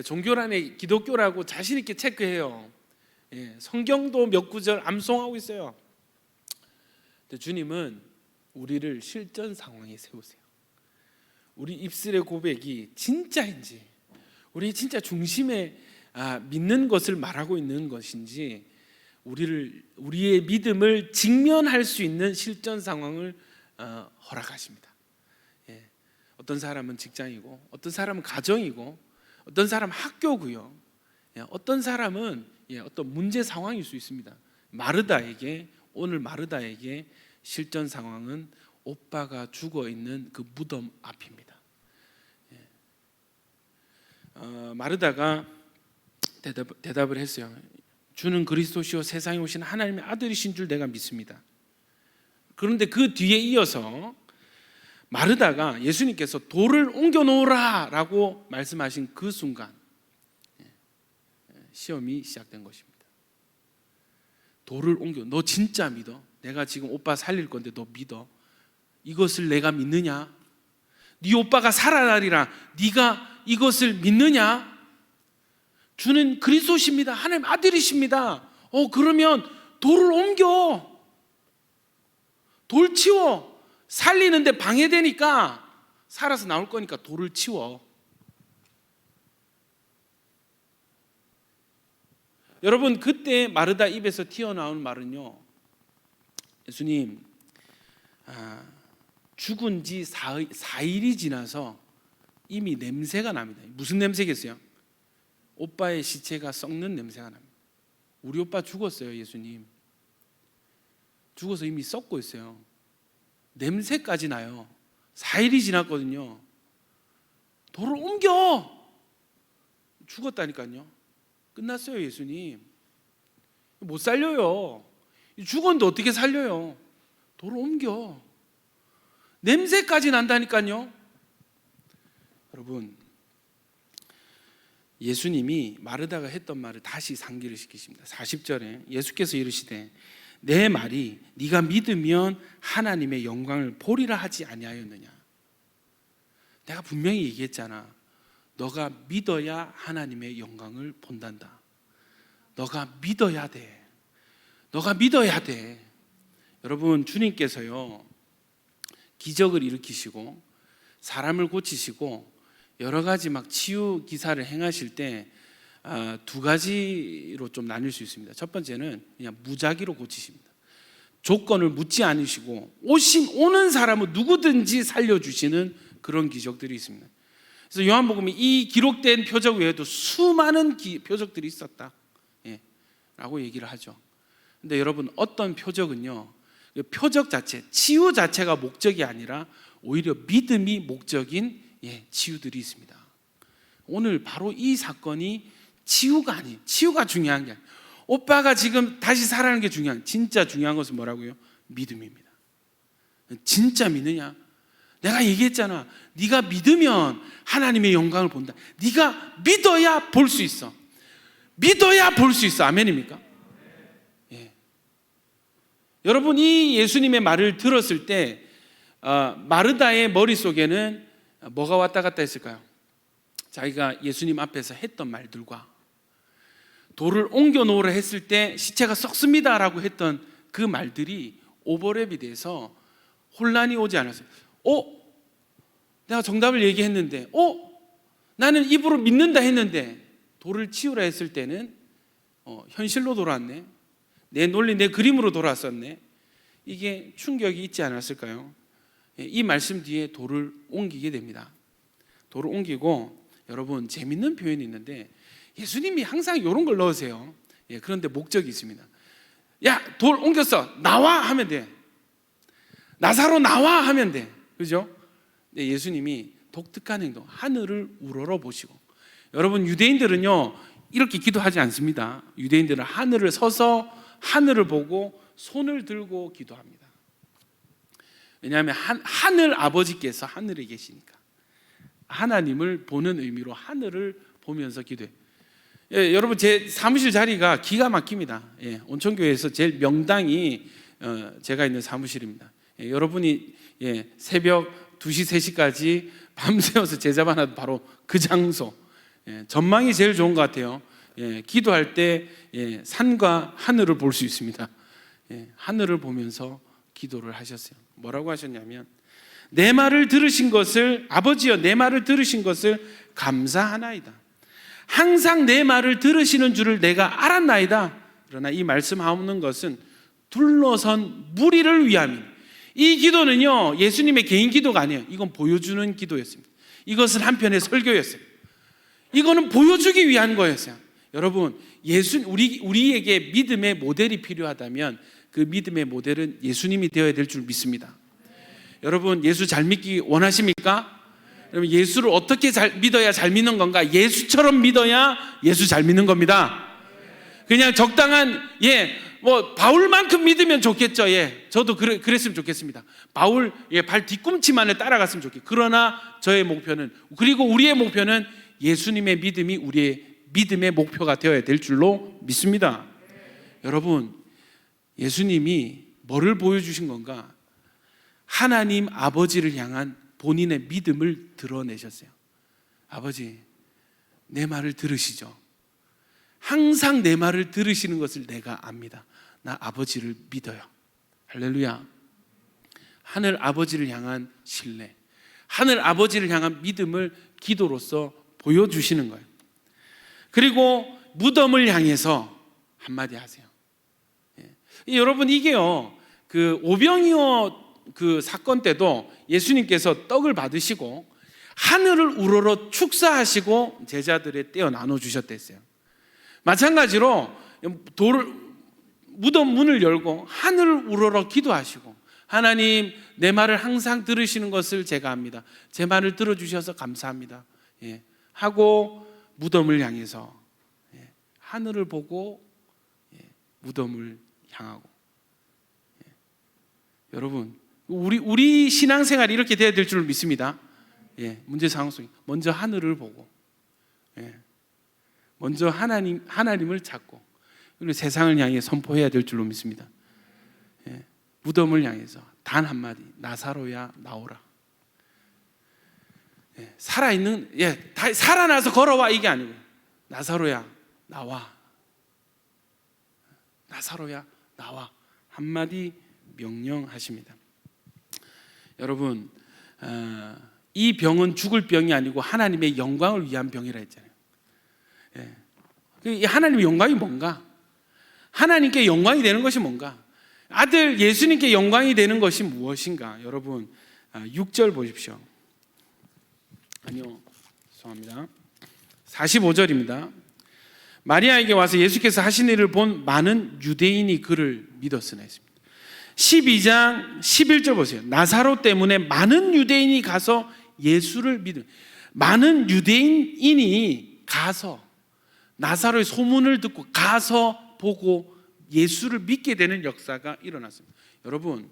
종교란에 기독교라고 자신 있게 체크해요. 성경도 몇 구절 암송하고 있어요. 근데 주님은 우리를 실전 상황에 세우세요. 우리 입술의 고백이 진짜인지, 우리 진짜 중심에 믿는 것을 말하고 있는 것인지, 우리의 믿음을 직면할 수 있는 실전 상황을 허락하십니다. 어떤 사람은 직장이고, 어떤 사람은 가정이고, 어떤 사람은 학교고요. 어떤 사람은 어떤 문제 상황일 수 있습니다. 오늘 마르다에게 실전 상황은 오빠가 죽어 있는 그 무덤 앞입니다. 마르다가 대답을 했어요. 주는 그리스도시요 세상에 오신 하나님의 아들이신 줄 내가 믿습니다. 그런데 그 뒤에 이어서 마르다가 예수님께서 돌을 옮겨 놓으라 라고 말씀하신 그 순간 시험이 시작된 것입니다. 돌을 너 진짜 믿어? 내가 지금 오빠 살릴 건데 너 믿어? 이것을 내가 믿느냐? 네 오빠가 살아나리라 네가 이것을 믿느냐? 주는 그리스도십니다. 하나님 아들이십니다. 그러면 돌을 옮겨, 돌 치워. 살리는데 방해되니까 살아서 나올 거니까 돌을 치워. 여러분, 그때 마르다 입에서 튀어나온 말은요, 예수님 죽은 지 4일이 지나서 이미 냄새가 납니다. 무슨 냄새겠어요? 오빠의 시체가 썩는 냄새가 납니다. 우리 오빠 죽었어요. 예수님 죽어서 이미 썩고 있어요. 냄새까지 나요. 4일이 지났거든요. 돌을 옮겨. 죽었다니까요. 끝났어요. 예수님 못 살려요. 죽었는데 어떻게 살려요? 돌을 옮겨. 냄새까지 난다니까요. 여러분, 예수님이 마르다가 했던 말을 다시 상기를 시키십니다. 40절에 예수께서 이르시되 내 말이 네가 믿으면 하나님의 영광을 보리라 하지 아니하였느냐. 내가 분명히 얘기했잖아. 너가 믿어야 하나님의 영광을 본단다. 너가 믿어야 돼. 너가 믿어야 돼. 여러분, 주님께서요 기적을 일으키시고 사람을 고치시고 여러 가지 막 치유 기사를 행하실 때 두 가지로 좀 나뉠 수 있습니다. 첫 번째는 그냥 무작위로 고치십니다. 조건을 묻지 않으시고 오는 사람은 누구든지 살려주시는 그런 기적들이 있습니다. 그래서 요한복음이 이 기록된 표적 외에도 수많은 표적들이 있었다 라고 얘기를 하죠. 근데 여러분, 어떤 표적은요, 표적 자체, 치유 자체가 목적이 아니라 오히려 믿음이 목적인 치유들이 있습니다. 오늘 바로 이 사건이 치유가 중요한 게 아니에요. 오빠가 지금 다시 살아나는 게 진짜 중요한 것은 뭐라고요? 믿음입니다. 진짜 믿느냐? 내가 얘기했잖아. 네가 믿으면 하나님의 영광을 본다. 네가 믿어야 볼 수 있어. 믿어야 볼 수 있어. 아멘입니까? 여러분, 이 예수님의 말을 들었을 때 마르다의 머릿속에는 뭐가 왔다 갔다 했을까요? 자기가 예수님 앞에서 했던 말들과 돌을 옮겨 놓으라 했을 때 시체가 썩습니다라고 했던 그 말들이 오버랩이 돼서 혼란이 오지 않았어요. 내가 정답을 얘기했는데, 나는 입으로 믿는다 했는데 돌을 치우라 했을 때는 현실로 돌아왔네. 내 논리, 내 그림으로 돌아왔었네. 이게 충격이 있지 않았을까요? 이 말씀 뒤에 돌을 옮기게 됩니다. 돌을 옮기고, 여러분 재밌는 표현이 있는데 예수님이 항상 이런 걸 넣으세요. 그런데 목적이 있습니다. 야, 돌 옮겼어. 나와 하면 돼. 나사로 나와 하면 돼. 그죠? 예수님이 독특한 행동, 하늘을 우러러 보시고. 여러분, 유대인들은요 이렇게 기도하지 않습니다. 유대인들은 하늘을 서서 하늘을 보고 손을 들고 기도합니다. 왜냐하면 하늘 아버지께서 하늘에 계시니까 하나님을 보는 의미로 하늘을 보면서 기도해요. 여러분, 제 사무실 자리가 기가 막힙니다. 온천교회에서 제일 명당이 제가 있는 사무실입니다. 여러분이 새벽 2시, 3시까지 밤새워서 제자반하도 바로 그 장소. 전망이 제일 좋은 것 같아요. 기도할 때 산과 하늘을 볼 수 있습니다. 하늘을 보면서 기도를 하셨어요. 뭐라고 하셨냐면, 내 말을 들으신 것을, 아버지여 내 말을 들으신 것을 감사하나이다. 항상 내 말을 들으시는 줄을 내가 알았나이다. 그러나 이 말씀하옵는 것은 둘러선 무리를 위함이니. 이 기도는요 예수님의 개인 기도가 아니에요. 이건 보여주는 기도였습니다. 이것은 한편의 설교였어요. 이거는 보여주기 위한 거였어요. 여러분, 우리에게 믿음의 모델이 필요하다면 그 믿음의 모델은 예수님이 되어야 될 줄 믿습니다. 여러분, 예수 잘 믿기 원하십니까? 여러분, 예수를 어떻게 잘 믿어야 잘 믿는 건가? 예수처럼 믿어야 예수 잘 믿는 겁니다. 그냥 적당한 바울만큼 믿으면 좋겠죠. 저도 그랬으면 좋겠습니다. 바울 발 뒤꿈치만을 따라갔으면 좋겠어요. 그러나 저의 목표는, 그리고 우리의 목표는 예수님의 믿음이 우리의 믿음의 목표가 되어야 될 줄로 믿습니다. 여러분, 예수님이 뭐를 보여주신 건가? 하나님 아버지를 향한 본인의 믿음을 드러내셨어요. 아버지, 내 말을 들으시죠? 항상 내 말을 들으시는 것을 내가 압니다. 나 아버지를 믿어요. 할렐루야. 하늘 아버지를 향한 신뢰, 하늘 아버지를 향한 믿음을 기도로서 보여주시는 거예요. 그리고 무덤을 향해서 한마디 하세요. 여러분, 이게요 그 오병이어 그 사건 때도 예수님께서 떡을 받으시고 하늘을 우러러 축사하시고 제자들의 떼어 나눠 주셨댔어요. 마찬가지로 무덤 문을 열고 하늘을 우러러 기도하시고, 하나님 내 말을 항상 들으시는 것을 제가 압니다. 제 말을 들어주셔서 감사합니다. 하고 무덤을 향해서 하늘을 보고 무덤을 향하고. 여러분, 우리 신앙생활이 이렇게 돼야 될 줄 믿습니다. 문제 상황 속에 먼저 하늘을 보고, 먼저 하나님을 찾고, 그리고 세상을 향해 선포해야 될 줄로 믿습니다. 무덤을 향해서 단 한마디, 나사로야 나오라. 살아있는, 살아나서 걸어와, 이게 아니고 나사로야 나와, 나사로야 나와, 한마디 명령하십니다. 여러분, 이 병은 죽을 병이 아니고 하나님의 영광을 위한 병이라 했잖아요. 하나님의 영광이 뭔가? 하나님께 영광이 되는 것이 뭔가? 아들 예수님께 영광이 되는 것이 무엇인가? 여러분, 6절 보십시오. 아니요, 죄송합니다. 45절입니다. 마리아에게 와서 예수께서 하신 일을 본 많은 유대인이 그를 믿었으나 했습니다. 12장 11절 보세요. 나사로 때문에 많은 유대인이 가서 예수를 믿은, 많은 유대인이 가서 나사로의 소문을 듣고 가서 보고 예수를 믿게 되는 역사가 일어났습니다. 여러분,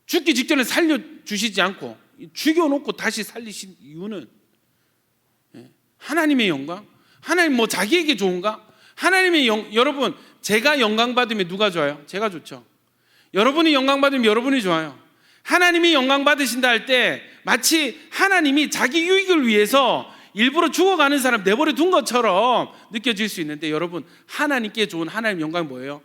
죽기 직전에 살려주시지 않고 죽여놓고 다시 살리신 이유는 하나님의 영광? 하나님 자기에게 좋은가? 하나님의 여러분, 제가 영광 받으면 누가 좋아요? 제가 좋죠. 여러분이 영광 받으면 여러분이 좋아요. 하나님이 영광 받으신다 할 때 마치 하나님이 자기 유익을 위해서 일부러 죽어가는 사람 내버려 둔 것처럼 느껴질 수 있는데, 여러분, 하나님께 좋은 하나님 영광이 뭐예요?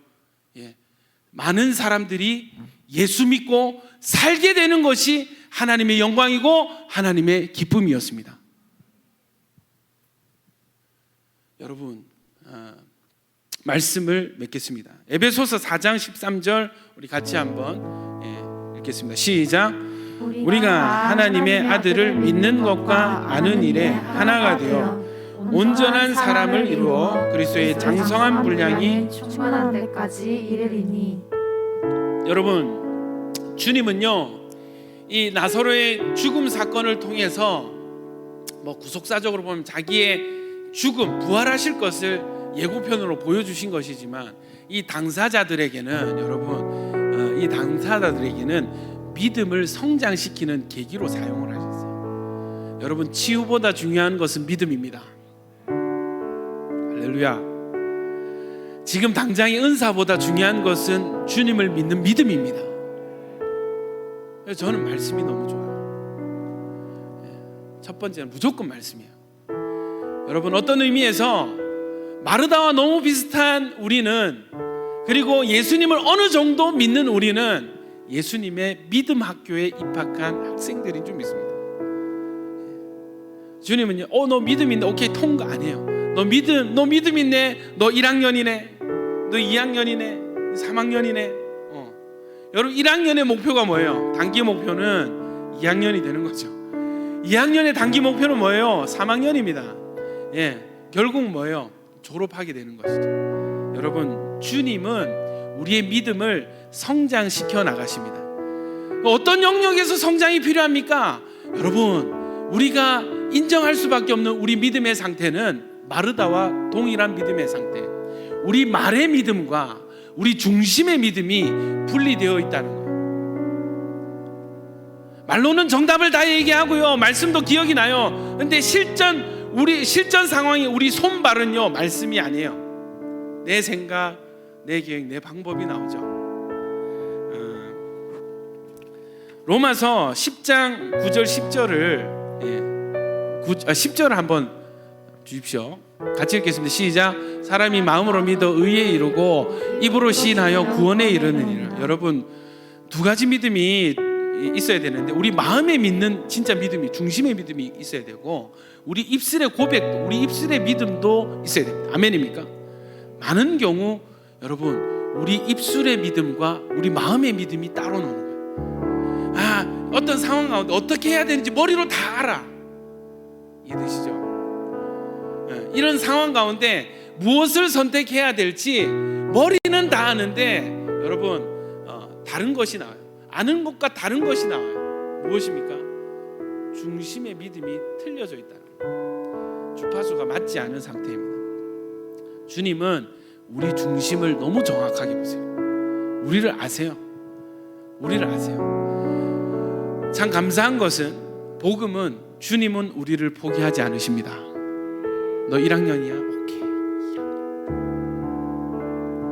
많은 사람들이 예수 믿고 살게 되는 것이 하나님의 영광이고 하나님의 기쁨이었습니다. 여러분, 말씀을 맺겠습니다. 에베소서 4장 13절 우리 같이 한번 읽겠습니다. 시작. 우리가 하나님의 아들을 믿는 것과 아는 일에 하나가 되어 온전한 사람을 이루어 그리스도의 장성한 분량이 충만한 데까지 이르리니. 여러분, 주님은요, 이 나사로의 죽음 사건을 통해서 구속사적으로 보면 자기의 죽음, 부활하실 것을 예고편으로 보여주신 것이지만, 이 당사자들에게는, 여러분, 이 당사자들에게는 믿음을 성장시키는 계기로 사용을 하셨어요. 여러분, 치유보다 중요한 것은 믿음입니다. 할렐루야. 지금 당장의 은사보다 중요한 것은 주님을 믿는 믿음입니다. 저는 말씀이 너무 좋아요. 첫 번째는 무조건 말씀이에요. 여러분, 어떤 의미에서 마르다와 너무 비슷한 우리는, 그리고 예수님을 어느 정도 믿는 우리는 예수님의 믿음 학교에 입학한 학생들인 줄 믿습니다. 주님은요, 너 믿음 있네, 오케이, 통과. 아니에요. 너 믿음 있네, 너 1학년이네, 너 2학년이네, 3학년이네. 여러분, 1학년의 목표가 뭐예요? 단기 목표는 2학년이 되는 거죠. 2학년의 단기 목표는 뭐예요? 3학년입니다. 결국 뭐예요? 졸업하게 되는 것이죠. 여러분, 주님은 우리의 믿음을 성장시켜 나가십니다. 어떤 영역에서 성장이 필요합니까? 여러분, 우리가 인정할 수밖에 없는 우리 믿음의 상태는 마르다와 동일한 믿음의 상태, 우리 말의 믿음과 우리 중심의 믿음이 분리되어 있다는 거예요. 말로는 정답을 다 얘기하고요, 말씀도 기억이 나요. 근데 실전 상황이 우리 손발은요, 말씀이 아니에요. 내 생각, 내 계획, 내 방법이 나오죠. 로마서 10장 9절 10절을 한번 주십시오. 같이 읽겠습니다. 시작. 사람이 마음으로 믿어 의에 이르고 입으로 시인하여 구원에 이르느니라. 여러분, 두 가지 믿음이 있어야 되는데, 우리 마음에 믿는 진짜 믿음이, 중심의 믿음이 있어야 되고, 우리 입술의 고백도, 우리 입술의 믿음도 있어야 됩니다. 아멘입니까? 많은 경우 여러분, 우리 입술의 믿음과 우리 마음의 믿음이 따로 노는 거예요. 어떤 상황 가운데 어떻게 해야 되는지 머리로 다 알아. 이해되시죠? 이런 상황 가운데 무엇을 선택해야 될지 머리는 다 아는데, 여러분, 다른 것이 나와요. 아는 것과 다른 것이 나와요. 무엇입니까? 중심의 믿음이 틀려져 있다는 거예요. 주파수가 맞지 않은 상태입니다. 주님은 우리 중심을 너무 정확하게 보세요. 우리를 아세요. 참 감사한 것은, 복음은, 주님은 우리를 포기하지 않으십니다. 너 1학년이야? 오케이.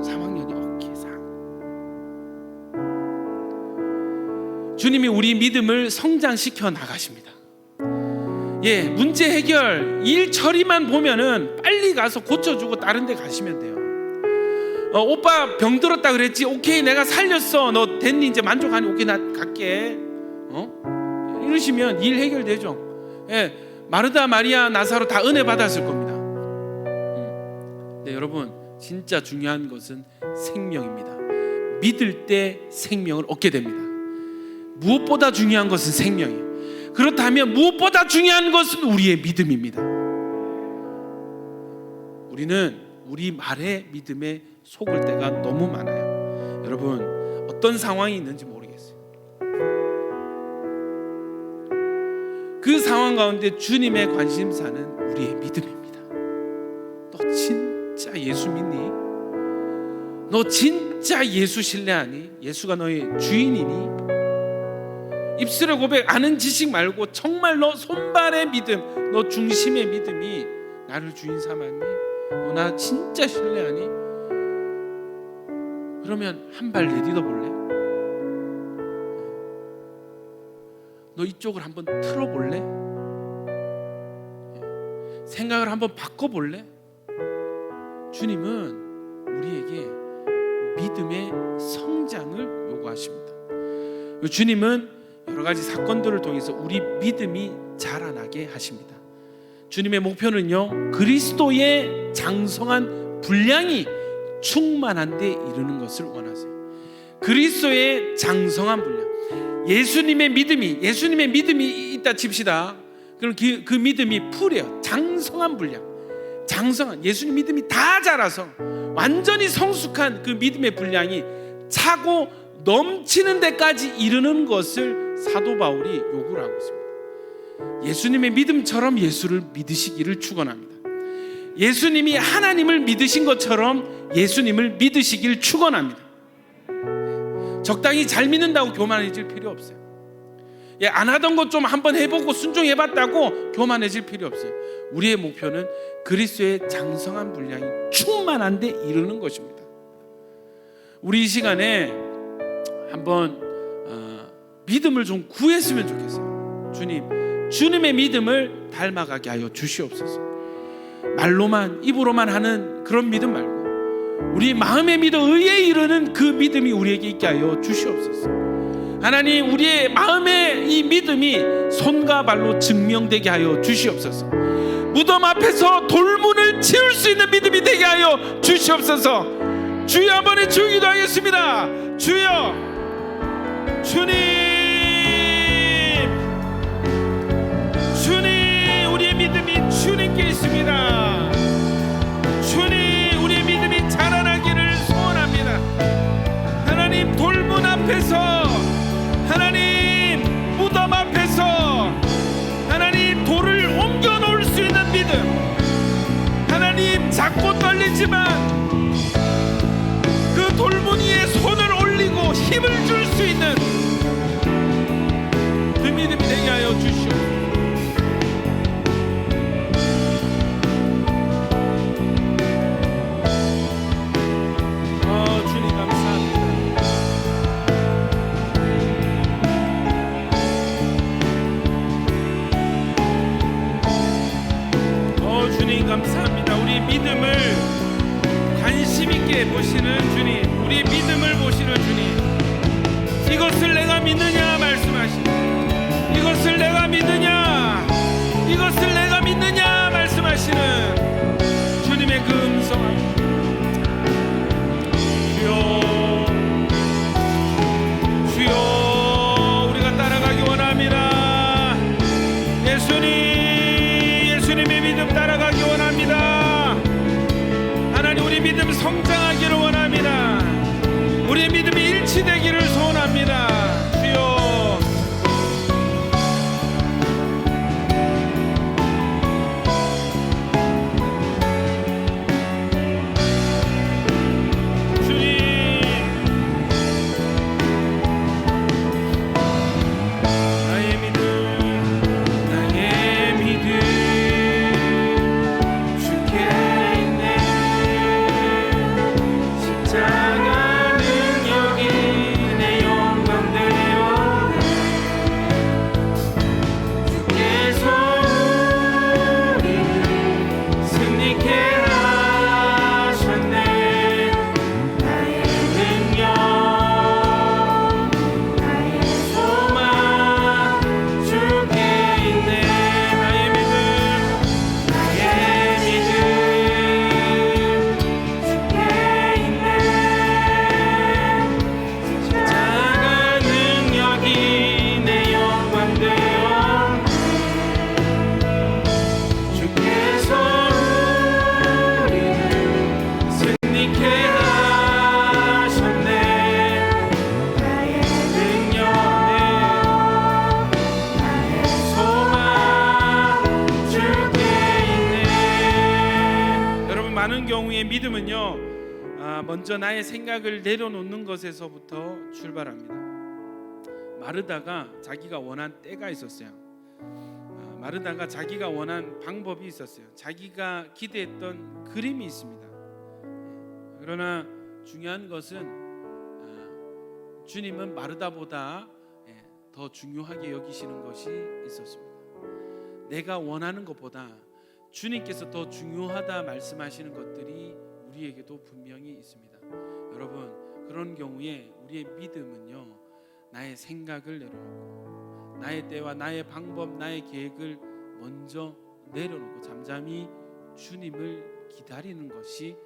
3학년이? 오케이. 4. 주님이 우리 믿음을 성장시켜 나가십니다. 문제 해결, 일 처리만 보면은 빨리 가서 고쳐주고 다른 데 가시면 돼요. 오빠 병 들었다 그랬지? 오케이, 내가 살렸어. 너 됐니? 이제 만족하니? 오케이, 나 갈게. 이러시면 일 해결되죠. 마르다, 마리아, 나사로 다 은혜 받았을 겁니다. 네, 여러분, 진짜 중요한 것은 생명입니다. 믿을 때 생명을 얻게 됩니다. 무엇보다 중요한 것은 생명이에요. 그렇다면 무엇보다 중요한 것은 우리의 믿음입니다. 우리는 우리 말의 믿음에 속을 때가 너무 많아요. 여러분, 어떤 상황이 있는지 모르겠어요. 그 상황 가운데 주님의 관심사는 우리의 믿음입니다. 너 진짜 예수 믿니? 너 진짜 예수 신뢰하니? 예수가 너의 주인이니? 입술의 고백, 아는 지식 말고 정말 너 손발의 믿음, 너 중심의 믿음이 나를 주인 삼았니? 너 나 진짜 신뢰하니? 그러면 한 발 내딛어 볼래? 너 이쪽을 한번 틀어볼래? 생각을 한번 바꿔볼래? 주님은 우리에게 믿음의 성장을 요구하십니다. 주님은 여러 가지 사건들을 통해서 우리 믿음이 자라나게 하십니다. 주님의 목표는요, 그리스도의 장성한 분량이 충만한 데 이르는 것을 원하세요. 그리스도의 장성한 분량, 예수님의 믿음이 있다 칩시다. 그럼 그 믿음이 풀이에요. 장성한 분량, 장성한 예수님 믿음이 다 자라서 완전히 성숙한 그 믿음의 분량이 차고 넘치는 데까지 이르는 것을 사도 바울이 요구를 하고 있습니다. 예수님의 믿음처럼 예수를 믿으시기를 축원합니다. 예수님이 하나님을 믿으신 것처럼 예수님을 믿으시길 축원합니다. 적당히 잘 믿는다고 교만해질 필요 없어요. 안 하던 것 좀 한번 해보고 순종해봤다고 교만해질 필요 없어요. 우리의 목표는 그리스도의 장성한 분량이 충만한 데 이르는 것입니다. 우리 이 시간에 한번 믿음을 좀 구했으면 좋겠어요. 주님의 믿음을 닮아가게 하여 주시옵소서. 말로만 입으로만 하는 그런 믿음 말고 우리 마음에 믿어 의에 이르는 그 믿음이 우리에게 있게 하여 주시옵소서. 하나님, 우리의 마음의 이 믿음이 손과 발로 증명되게 하여 주시옵소서. 무덤 앞에서 돌문을 치울 수 있는 믿음이 되게 하여 주시옵소서. 주여, 한번 기도하겠습니다. 주여, 주님, 우리의 믿음이 주님께 있습니다. 주님, 우리의 믿음이 자라나기를 소원합니다. 하나님, 돌문 앞에서, 하나님, 무덤 앞에서 하나님, 돌을 옮겨 놓을 수 있는 믿음, 하나님, 작고 떨리지만 그 돌문 위에 손을 올리고 힘을 줄 수 있는 그 믿음이 되게 하여 주시옵소서. 주님 감사합니다. 주님 감사합니다. 우리 믿음을 관심 있게 보시는 주님, 우리 믿음을 보시는 주님, 이것을 내가 믿느냐 말씀하시는, 이것을 내가 믿느냐, 이것을 내가 믿느냐 말씀하시는 주님의 그 음성, 주여, 우리가 따라가기 원합니다. 예수님의 믿음 따라가기 원합니다. 하나님, 우리 믿음 성장하기를 원합니다. 우리의 믿음이 일치되기를 소원합니다. 주여, 많은 경우에 믿음은요, 먼저 나의 생각을 내려놓는 것에서부터 출발합니다. 마르다가 자기가 원한 때가 있었어요. 마르다가 자기가 원한 방법이 있었어요. 자기가 기대했던 그림이 있습니다. 그러나 중요한 것은 주님은 마르다보다 더 중요하게 여기시는 것이 있었습니다. 내가 원하는 것보다 주님께서 더 중요하다 말씀하시는 것들이 우리에게도 분명히 있습니다. 여러분, 그런 경우에 우리의 믿음은요, 나의 생각을 내려놓고 나의 때와 나의 방법, 나의 계획을 먼저 내려놓고 잠잠히 주님을 기다리는 것이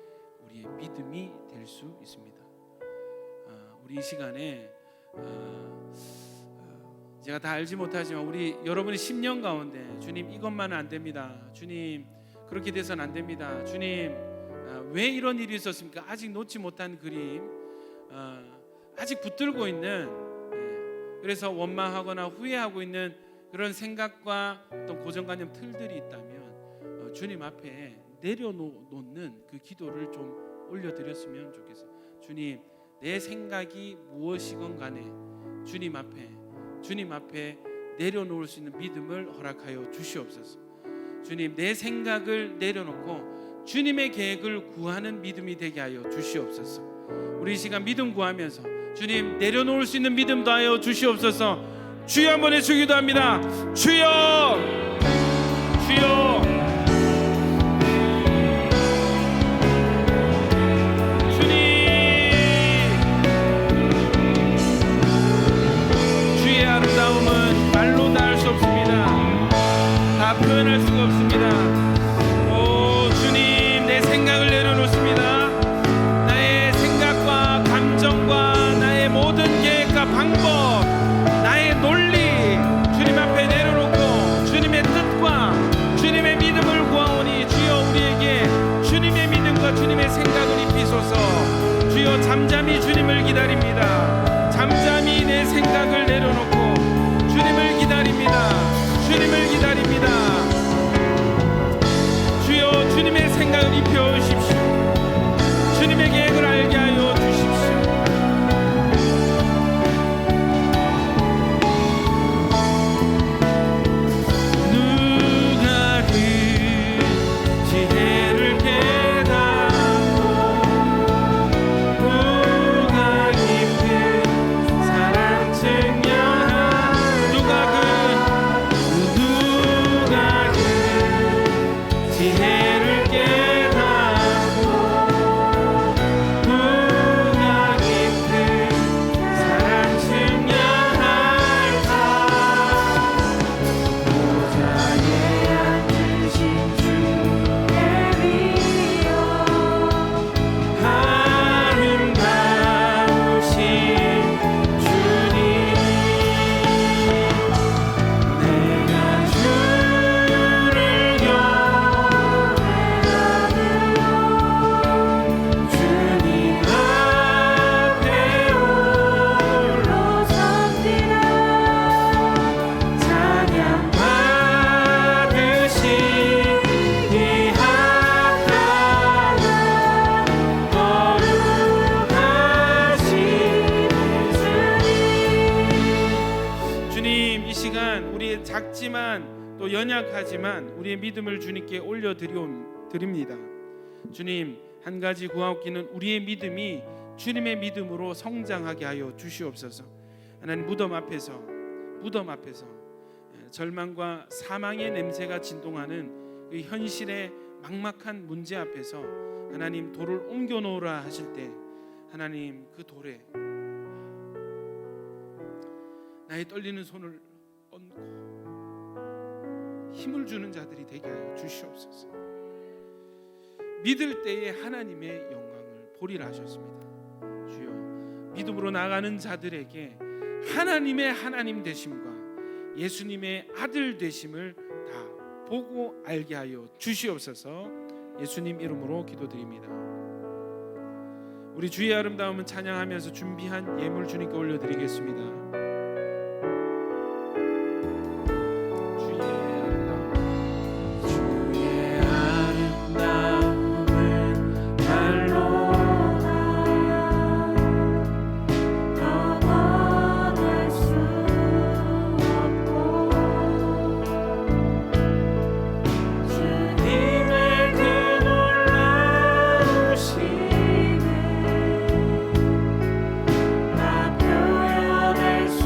우리의 믿음이 될 수 있습니다. 우리 이 시간에 제가 다 알지 못하지만 우리 여러분의 10년 가운데 주님 이것만은 안 됩니다. 주님 그렇게 돼서는 안 됩니다. 주님 왜 이런 일이 있었습니까? 아직 놓지 못한 그림, 아직 붙들고 있는, 그래서 원망하거나 후회하고 있는 그런 생각과 어떤 고정관념 틀들이 있다면 주님 앞에 내려놓는 그 기도를 좀 올려드렸으면 좋겠어요. 주님, 내 생각이 무엇이건 간에 주님 앞에 내려놓을 수 있는 믿음을 허락하여 주시옵소서. 주님, 내 생각을 내려놓고 주님의 계획을 구하는 믿음이 되게 하여 주시옵소서. 우리 이 시간 믿음 구하면서 주님 내려놓을 수 있는 믿음 더하여 주시옵소서. 주여 한번 외치기도 합니다. 주여, 주여. 아름다움은 말로 다 할 수 없습니다. 다 표현할 수가 없습니다. 오 주님, 내 생각을 내려놓습니다. 나의 생각과 감정과 나의 모든 계획과 방법, 나의 논리 주님 앞에 내려놓고 주님의 뜻과 주님의 믿음을 구하오니 주여 우리에게 주님의 믿음과 주님의 생각을 입히소서. 주여 잠잠히 주님을 기다립니다. 잠잠히 내 생각을 내려놓고 주님을 기다립니다. 주님을 기다립니다. 주여 주님의 생각을 입혀 주십시오. 주님의 계획을 알게 하여 주십시오. 누가 그 지혜를 깨닫고 누가 깊은 사랑 증명한 누가 그 지혜를 깨닫고 누가 깊은 사랑 증명할까. 보좌에 앉으신 주의 위여 아름다우신 주님, 내가 주를 경외하며 주님 앞에 홀로 섭니다. 찬양 받으시니 합당한 거룩하신 주님, 이 시간 우리의 작지만 또 연약하지만 우리의 믿음을 주님께 올려드립니다. 주님, 한 가지 구하옵기는 우리의 믿음이 주님의 믿음으로 성장하게 하여 주시옵소서. 하나님, 무덤 앞에서 절망과 사망의 냄새가 진동하는 그 현실의 막막한 문제 앞에서 하나님 돌을 옮겨 놓으라 하실 때 하나님 그 돌에 나의 떨리는 손을 얹고 힘을 주는 자들이 되게 하여 주시옵소서. 믿을 때에 하나님의 영광을 보리라 하셨습니다. 주여, 믿음으로 나가는 자들에게 하나님의 하나님 되심과 예수님의 아들 되심을 다 보고 알게 하여 주시옵소서. 예수님 이름으로 기도드립니다. 우리 주의 아름다움은 찬양하면서 준비한 예물 주님께 올려드리겠습니다. 나 표현할 수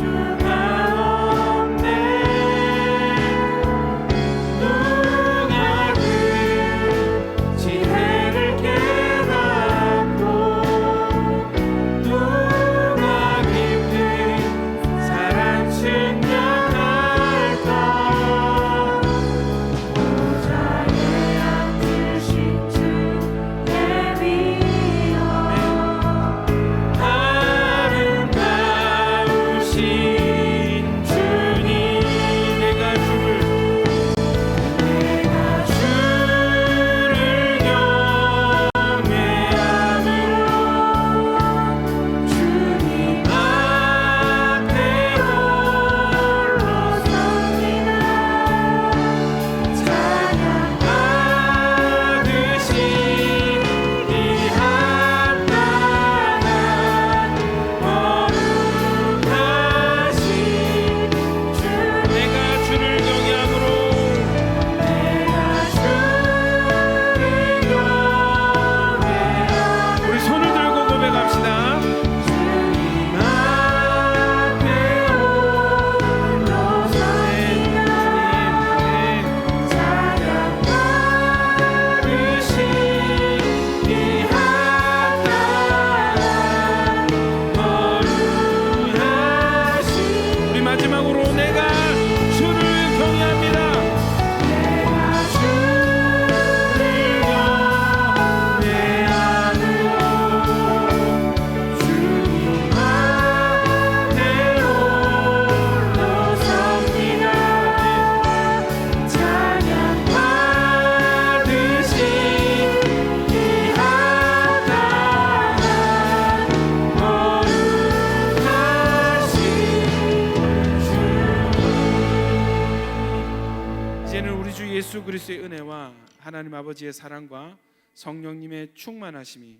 그리스도의 은혜와 하나님 아버지의 사랑과 성령님의 충만하심이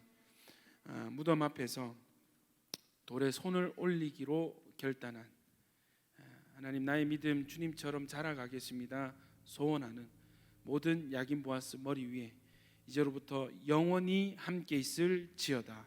무덤 앞에서 돌에 손을 올리기로 결단한 하나님 나의 믿음 주님처럼 자라가겠습니다 소원하는 모든 야긴 보아스 머리 위에 이제로부터 영원히 함께 있을지어다.